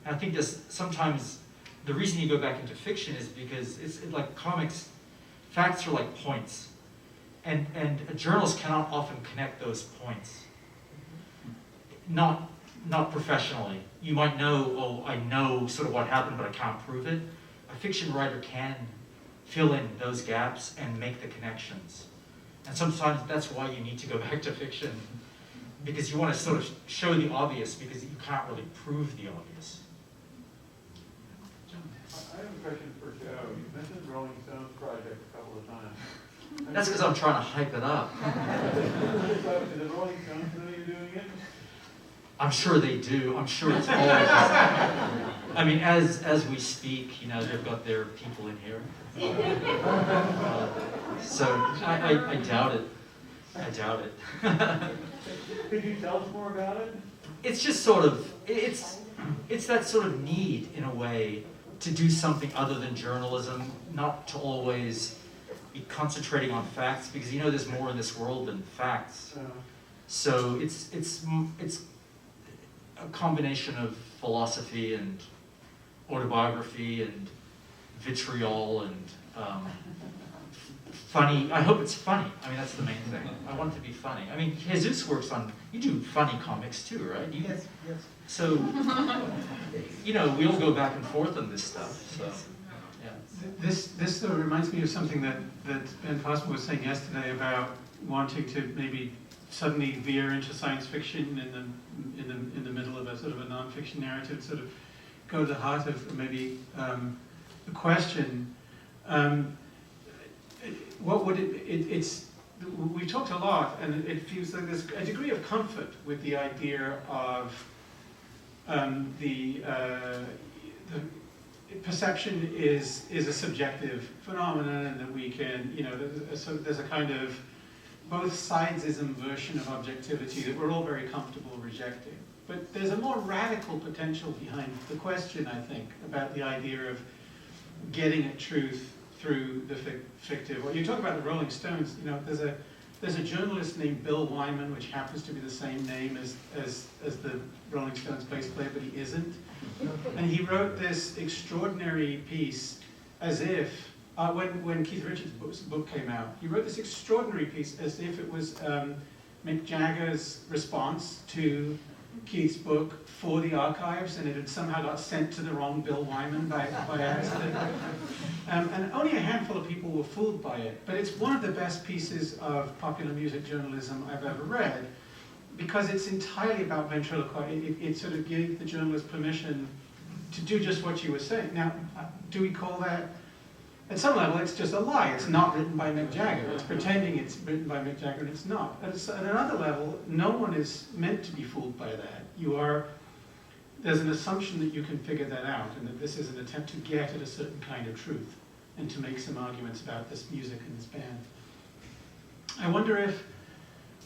And I think sometimes the reason you go back into fiction is because it's like comics, facts are like points. And a journalist cannot often connect those points. Not professionally. You might know, oh, I know sort of what happened, but I can't prove it. A fiction writer can fill in those gaps and make the connections. And sometimes that's why you need to go back to fiction, because you want to sort of show the obvious, because you can't really prove the obvious. I have a question for Joe. You mentioned the Rolling Stones project a couple of times. That's because I'm trying to hype it up. Does the Rolling Stones know you're doing it? I'm sure they do. I'm sure it's always. I mean, as we speak, they've got their people in here. So I doubt it. I doubt it. Could you tell us more about it? It's just sort of, it's that sort of need, in a way, to do something other than journalism, not to always be concentrating on facts, because there's more in this world than facts. So it's a combination of philosophy and autobiography and vitriol and funny. I hope it's funny. I mean, that's the main thing. I want it to be funny. I mean, Jesús works on, you do funny comics too, right? Yes, yes. So, you know, we all go back and forth on this stuff, so, yeah. This reminds me of something that Ben Foster was saying yesterday about wanting to maybe suddenly veer into science fiction in the middle of a sort of a non-fiction narrative, sort of go to the heart of maybe the question. What would we've talked a lot, and it feels like there's a degree of comfort with the idea of the perception is a subjective phenomenon, and that we can, you know, there's a kind of both sidesism version of objectivity that we're all very comfortable rejecting. But there's a more radical potential behind the question, I think, about the idea of getting at truth through the fictive. Well, you talk about the Rolling Stones, you know, there's a journalist named Bill Wyman, which happens to be the same name as the Rolling Stones bass player, but he isn't. And he wrote this extraordinary piece as if, when Keith Richards' book came out, he wrote this extraordinary piece as if it was Mick Jagger's response to Keith's book for the archives, and it had somehow got sent to the wrong Bill Wyman by accident. And only a handful of people were fooled by it, but it's one of the best pieces of popular music journalism I've ever read, because it's entirely about ventriloquism. It sort of gave the journalist permission to do just what you were saying. Now, do we call that? At some level, it's just a lie. It's not written by Mick Jagger. It's pretending it's written by Mick Jagger, and it's not. At another level, no one is meant to be fooled by that. There's an assumption that you can figure that out, and that this is an attempt to get at a certain kind of truth, and to make some arguments about this music and this band. I wonder if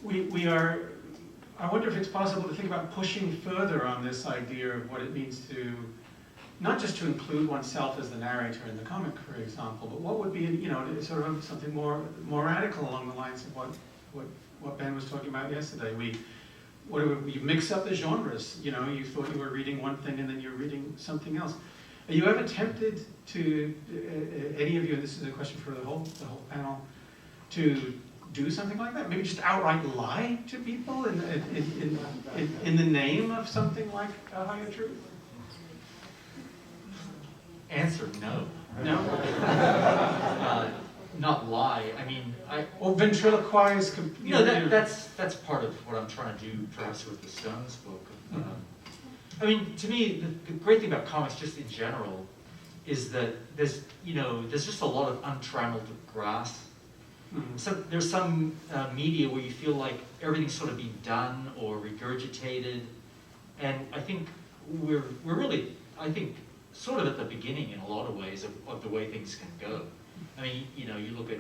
I wonder if it's possible to think about pushing further on this idea of what it means to, not just to include oneself as the narrator in the comic, for example, but what would be, you know, sort of something more radical along the lines of what Ben was talking about yesterday. You mix up the genres. You know, you thought you were reading one thing and then you're reading something else. Are you ever tempted to, any of you, and this is a question for the whole panel, to do something like that? Maybe just outright lie to people in the name of something like a higher truth? Answer, no. No? Not lie. I mean, Or ventriloquize. No, that's part of what I'm trying to do, perhaps with the Stones book. I mean, to me, the great thing about comics, just in general, is that there's just a lot of untrammeled grass. Mm-hmm. So there's some media where you feel like everything's sort of being done or regurgitated, and I think we're really, sort of at the beginning in a lot of ways of the way things can go. I mean, you know, you look at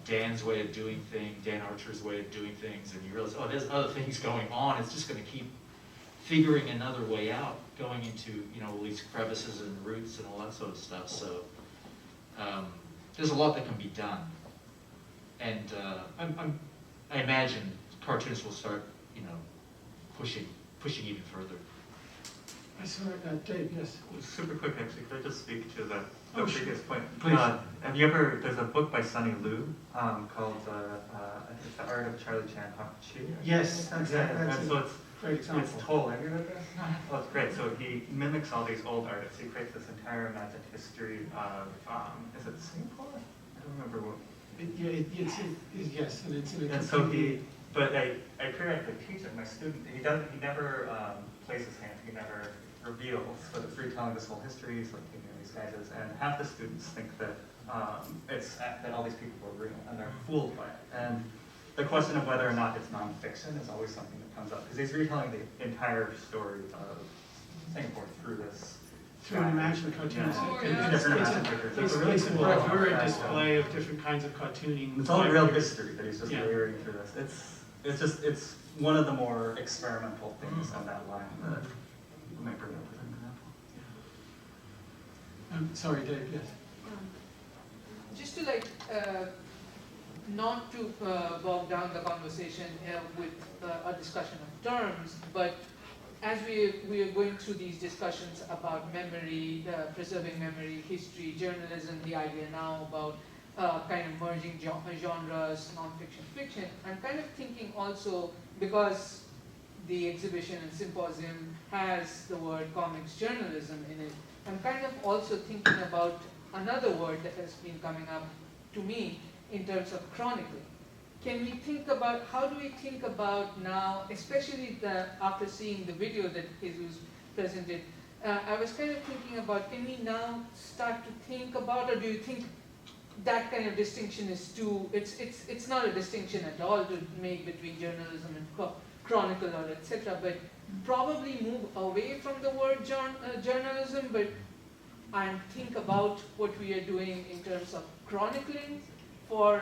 Dan's way of doing things, Dan Archer's way of doing things, and you realize, oh, there's other things going on. It's just going to keep figuring another way out, going into, you know, all these crevices and roots and all that sort of stuff. So there's a lot that can be done, and I imagine cartoonists will start, you know, pushing even further. I saw Dave, yes. Super quick, actually, could I just speak to the Sure. previous point? Please. Have you ever, there's a book by Sonny Liu called, I think it's The Art of Charlie Chan Hakuchi. yes, that's So it's great example. It's told. Have you read this? Oh, it's great. So he mimics all these old artists. He creates this entire imagined history of, is it Singapore? I don't remember what. Yes, and it's in a And so but I periodically teach it. My student, he never plays his hand. He never reveals, but it's retelling this whole history. He's like giving these guises, and half the students think that that all these people were real, and they're fooled by it. And the question of whether or not it's nonfiction is always something that comes up, because he's retelling the entire story of Singapore through this. Through an imagined cartoon. It's a bravura display of different kinds of cartooning. It's all real history that he's just layering through this. It's one of the more experimental things on that line that you might bring up as an example. Sorry, Dave, yes. Just to not to bog down the conversation with a discussion of terms, but as we are going through these discussions about memory, preserving memory, history, journalism, the idea now about kind of merging genres, non-fiction, fiction, I'm kind of thinking also, because the exhibition and symposium has the word comics journalism in it, I'm kind of also thinking about another word that has been coming up to me in terms of chronicling. Can we think about, how do we think about now, especially after seeing the video that Jesús presented, I was kind of thinking about, can we now start to think about, or do you think that kind of distinction is too, it's not a distinction at all to make between journalism and chronicle or etc., but probably move away from the word journalism, but and think about what we are doing in terms of chronicling for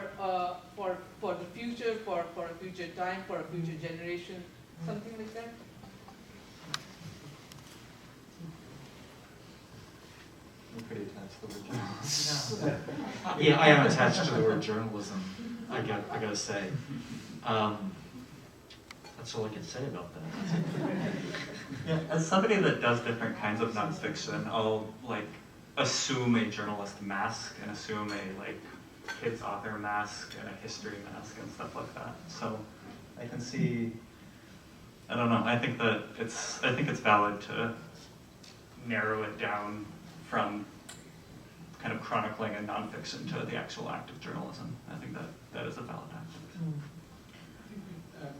the future, for a future time, for a future generation, something like that? I'm pretty attached to the word journalism. Yeah, I am attached to the word journalism, I gotta say. That's all I can say about that. Yeah, as somebody that does different kinds of nonfiction, I'll like assume a journalist mask and assume a like kids author mask and a history mask and stuff like that. So I can see, I don't know, I think it's valid to narrow it down from kind of chronicling and nonfiction to the actual act of journalism. I think that is a valid act.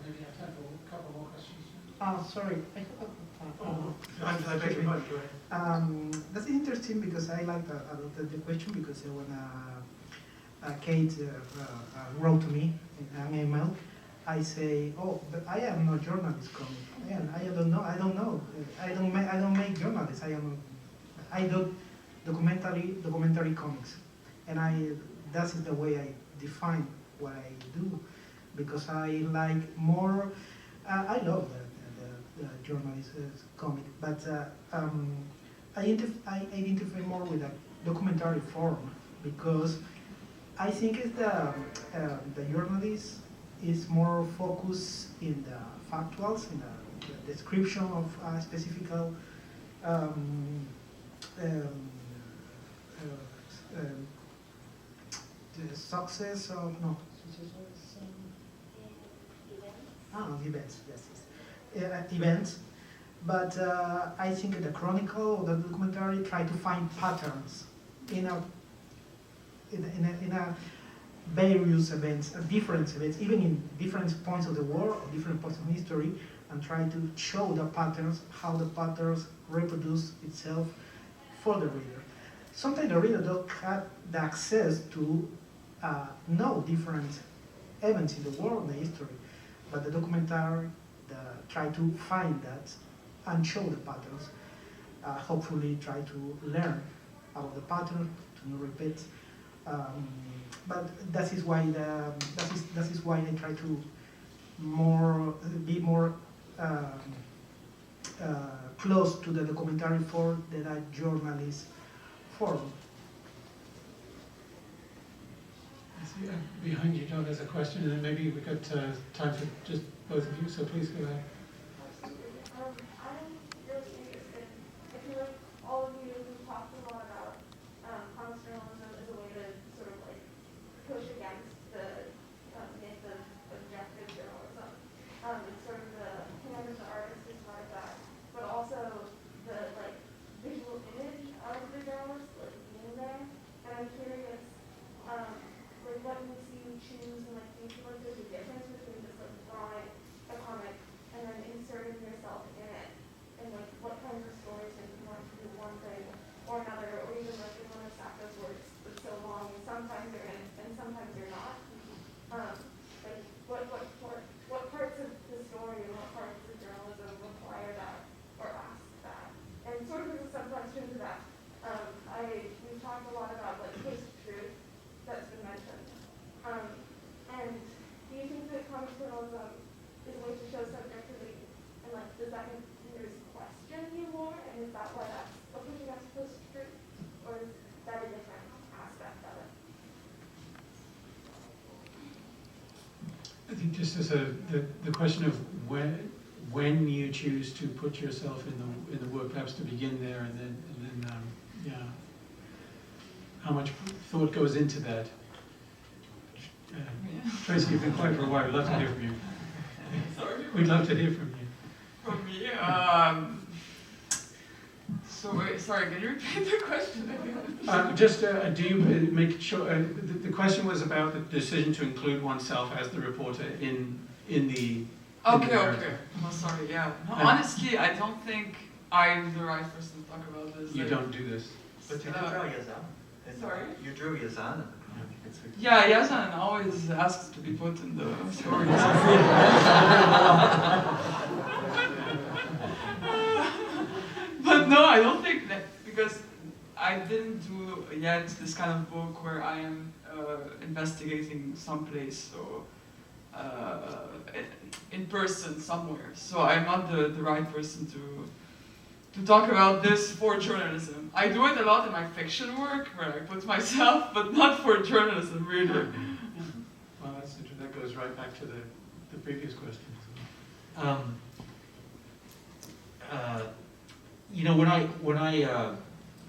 Maybe I have time for a couple more questions. Sorry. I beg your pardon, go ahead. That's interesting because I like the question, because when Kate wrote to me in an email, I say, oh, but I am no journalist comic. And I don't know. I don't make journalists. I do documentary comics, and that is the way I define what I do, because I like more. I love the journalist comic, but I identify more with a documentary form, because I think it's the journalist is more focused in the factuals, in the description of a specific the success of events, yes. Events, but I think the chronicle or the documentary try to find patterns in a various events, different events, even in different points of the world, or different points of history, and try to show the patterns, how the patterns reproduce itself for the reader. Sometimes the reader doesn't have the access to know different events in the world, in the history, but the documentary try to find that and show the patterns. Hopefully try to learn about the pattern, to not repeat. But that is why I try to be more close to the documentary form than a journalist form. I see, behind you, John, there's a question, and then maybe we've got time for just both of you, so please go ahead. I'm really interested. I feel like all of you have talked a lot about comics journalism as a way to sort of like push against the myth of objective journalism. It's sort of the hand of the artist is part of that, but also the like visual image of the journalist like being there. And I'm curious, like what makes you choose, and like do you feel like there's a difference between just like drawing a comic and then inserting yourself in it, and like what kinds of stories make you want to do one thing or another, or even like in one of Sacco's works, it's so long, and sometimes you're in and sometimes you're not. Like what parts of the story and what parts of journalism require that or ask that? And sort of as a sub-question to that, we've talked a lot about like post-truth that's been mentioned. And do you think that comic journalism is a way to show subjectivity? And like, does that make readers question you more? And is that why that's a push against post-truth? Or is that a different aspect of it? I think just as the question of when you choose to put yourself in the work, perhaps to begin there, and then yeah, how much thought goes into that? Tracy, you've been quiet for a while. We'd love to hear from you. Sorry. We'd love to hear from you. From me, so wait, sorry, can you repeat the question again? Do you make sure, the question was about the decision to include oneself as the reporter in the Okay. narrative. Oh, sorry, yeah. No, honestly, I don't think I'm the right person to talk about this. You don't do this. But you do draw Yazan. Sorry? You drew Yazan. Yeah, Yazan always asks to be put in the story. But no, I don't think that, because I didn't do yet this kind of book where I am investigating someplace or in person somewhere. So I'm not the right person to talk about this for journalism. I do it a lot in my fiction work, where I put myself, but not for journalism, really. Well, that goes right back to the previous question. You know, when I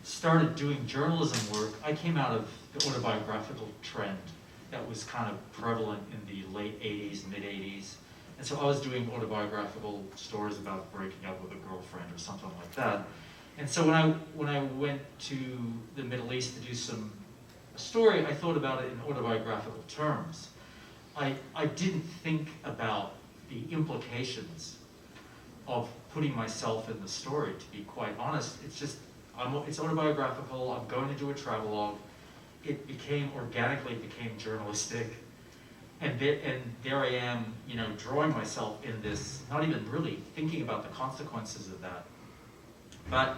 started doing journalism work, I came out of the autobiographical trend that was kind of prevalent in the late 80s, mid 80s. And so I was doing autobiographical stories about breaking up with a girlfriend or something like that. And so when I went to the Middle East to do a story, I thought about it in autobiographical terms. I didn't think about the implications of putting myself in the story, to be quite honest. It's autobiographical, I'm going to do a travelogue. It organically became journalistic. And there I am, you know, drawing myself in this, not even really thinking about the consequences of that. But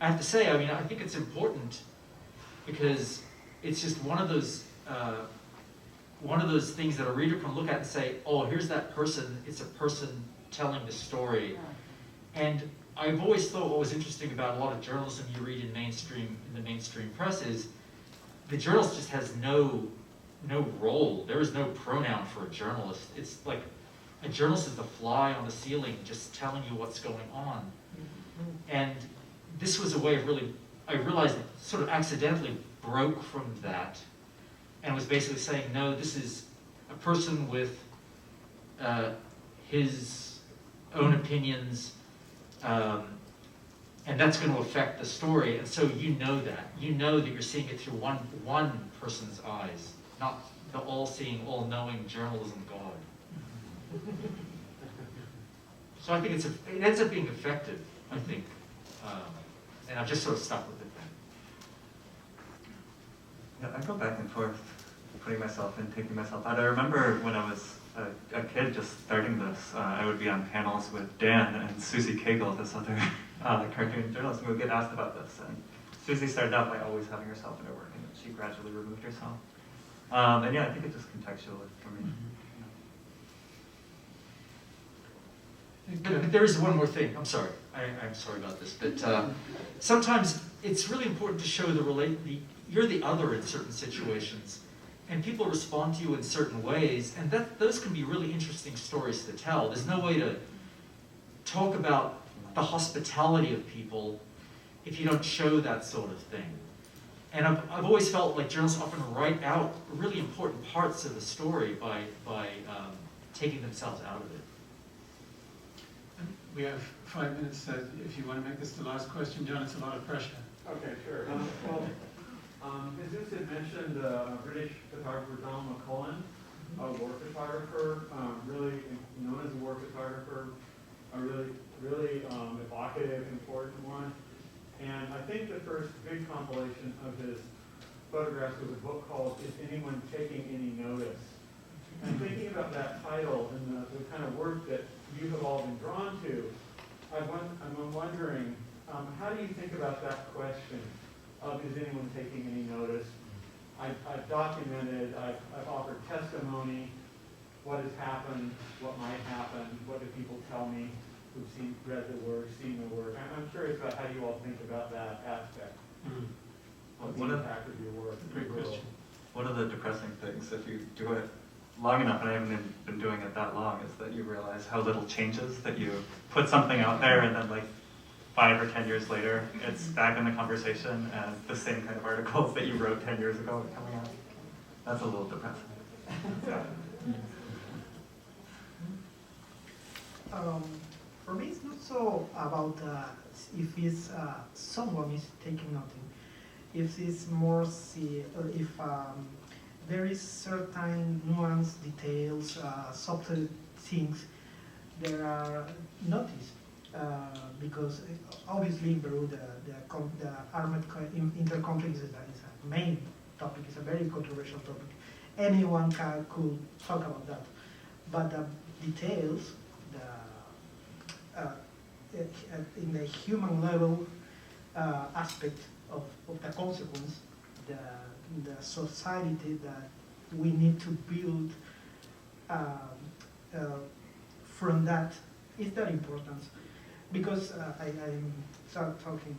I have to say, I mean, I think it's important because it's just one of those things that a reader can look at and say, oh, here's that person, it's a person telling the story. And I've always thought what was interesting about a lot of journalism you read in the mainstream press is the journalist just has no role. There is no pronoun for a journalist. It's like a journalist is the fly on the ceiling just telling you what's going on. And this was a way of I realized it sort of accidentally broke from that and was basically saying, no, this is a person with his own opinions, and that's going to affect the story. And so you know that you're seeing it through one person's eyes, not the all-seeing, all-knowing journalism God. So I think it ends up being effective, I think, and I've just sort of stuck with it. Yeah, I go back and forth, putting myself in, taking myself out. I remember when I was a kid just starting this, I would be on panels with Dan and Susie Cagle, this other cartoon journalist, and we would get asked about this. And Susie started out by always having herself in her work, and she gradually removed herself. And yeah, I think it's just contextual for me. But there is one more thing. I'm sorry. I'm sorry about this, but sometimes it's really important to show you're the other in certain situations, and people respond to you in certain ways, and those can be really interesting stories to tell. There's no way to talk about the hospitality of people if you don't show that sort of thing. And I've always felt like journalists often write out really important parts of the story by taking themselves out of it. We have 5 minutes. If you want to make this the last question, John, it's a lot of pressure. Okay, sure. Jesús had mentioned British photographer John McCullen, a war photographer, really known as a war photographer, a really evocative, important one. And I think the first big compilation of his photographs was a book called Is Anyone Taking Any Notice? And thinking about that title and the kind of work that you have all been drawn to, I'm wondering, how do you think about that question of is anyone taking any notice? I've documented, I've offered testimony, what has happened, what might happen, what do people tell me who've read the work, seen the work. I'm curious about how you all think about that aspect of the impact of your work. Great question. One of the depressing things, if you do it long enough, and I haven't been doing it that long, is that you realize how little changes, that you put something out there and then like 5 or 10 years later, it's back in the conversation and the same kind of articles that you wrote 10 years ago are coming out. That's a little depressing. Yeah. For me, it's not so about if it's someone is taking nothing. If it's more if there is certain nuance, details, subtle things that are noticed. Because obviously in Peru, the armed interconflict is a main topic. It's a very controversial topic. Anyone could talk about that. But the details, in the human level aspect of the consequence, the society that we need to build from that is that important. Because I started talking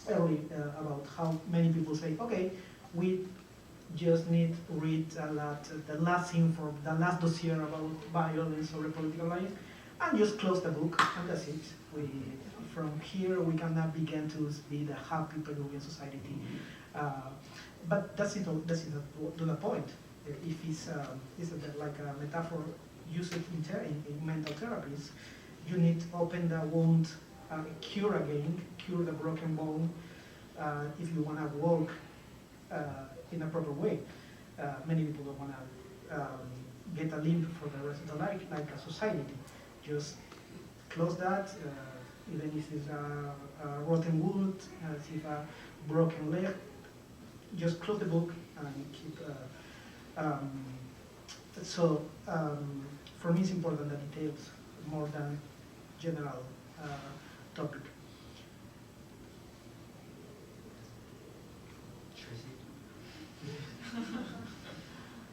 early about how many people say, okay, we just need to read the last dossier about violence or political violence, and just close the book, and that's it. From here, we cannot begin to be the happy Peruvian society. But that's it to the point. If it's like a metaphor used in mental therapies, you need to open the wound, cure the broken bone, if you want to walk in a proper way. Many people don't want to get a limb for the rest of their life, like a society. Just close that, even if it's a rotten wood, if a broken leg, just close the book and keep. For me, it's important the details more than general topic.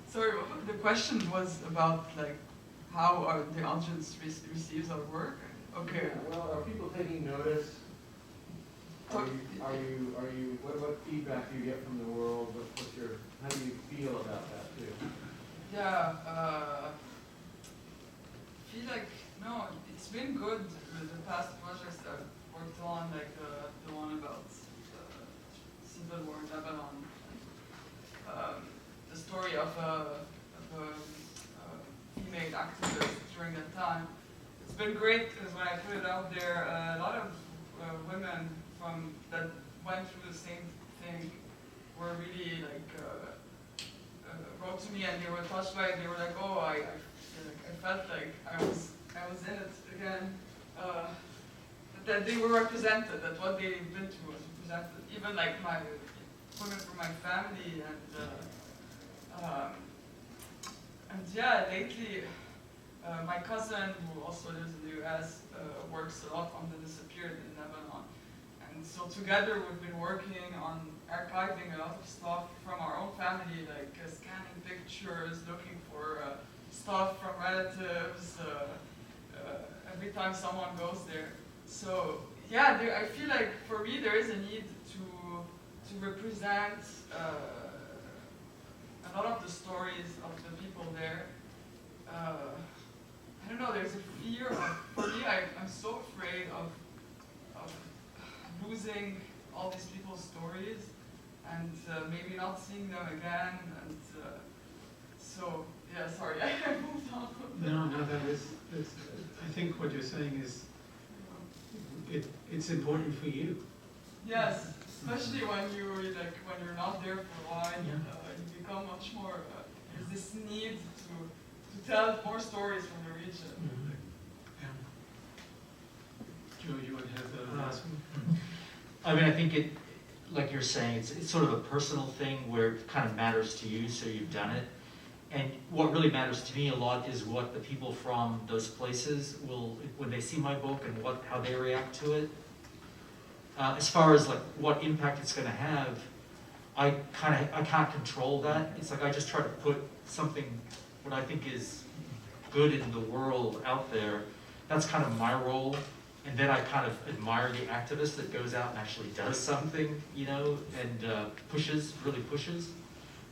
Sorry, the question was about like how the audience receives our work. Okay. Yeah, well, are people taking notice? What feedback do you get from the world? How do you feel about that too? Yeah, feel like no, it's been good with the past projects that I've worked on, like the one about civil war in Lebanon, the story of a female activist during that time. It's been great because when I put it out there, a lot of women that went through the same thing were really like wrote to me and they were touched by it. They were like, oh, I felt like I was in it again. That they were represented. That what they've been through was represented. Even like my women from my family and yeah, lately my cousin who also lives in the US works a lot on the disappeared in Lebanon. And so together we've been working on archiving a lot of stuff from our own family, like scanning pictures, looking for stuff from relatives, every time someone goes there. So yeah, I feel like for me there is a need to represent a lot of the stories of the people there. I don't know, there's a fear of, for me, I'm so afraid of losing all these people's stories and maybe not seeing them again. And so, yeah, sorry, I moved on. No, that is, I think what you're saying is, it's important for you. Yes, especially when you're not there for a while, you become much more, there's this need to tell more stories from the region. Mm-hmm. Yeah. Joe, you would have the last one? I mean, I think it, like you're saying, it's sort of a personal thing where it kind of matters to you, so you've done it. And what really matters to me a lot is what the people from those places will, when they see my book and how they react to it. As far as like what impact it's going to have, I can't control that. It's like I just try to put something, what I think is good in the world out there. That's kind of my role. And then I kind of admire the activist that goes out and actually does something, you know, and really pushes.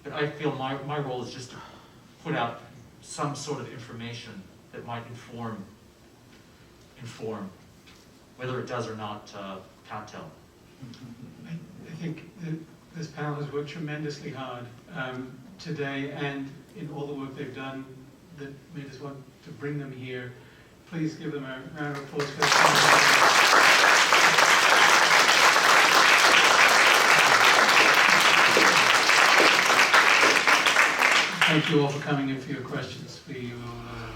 But I feel my role is just to put out some sort of information that might inform, whether it does or not, cartel. I think that this panel has worked tremendously hard today, and in all the work they've done that made us want to bring them here. Please give them a round of applause for this. Thank you all for coming in for your questions. We will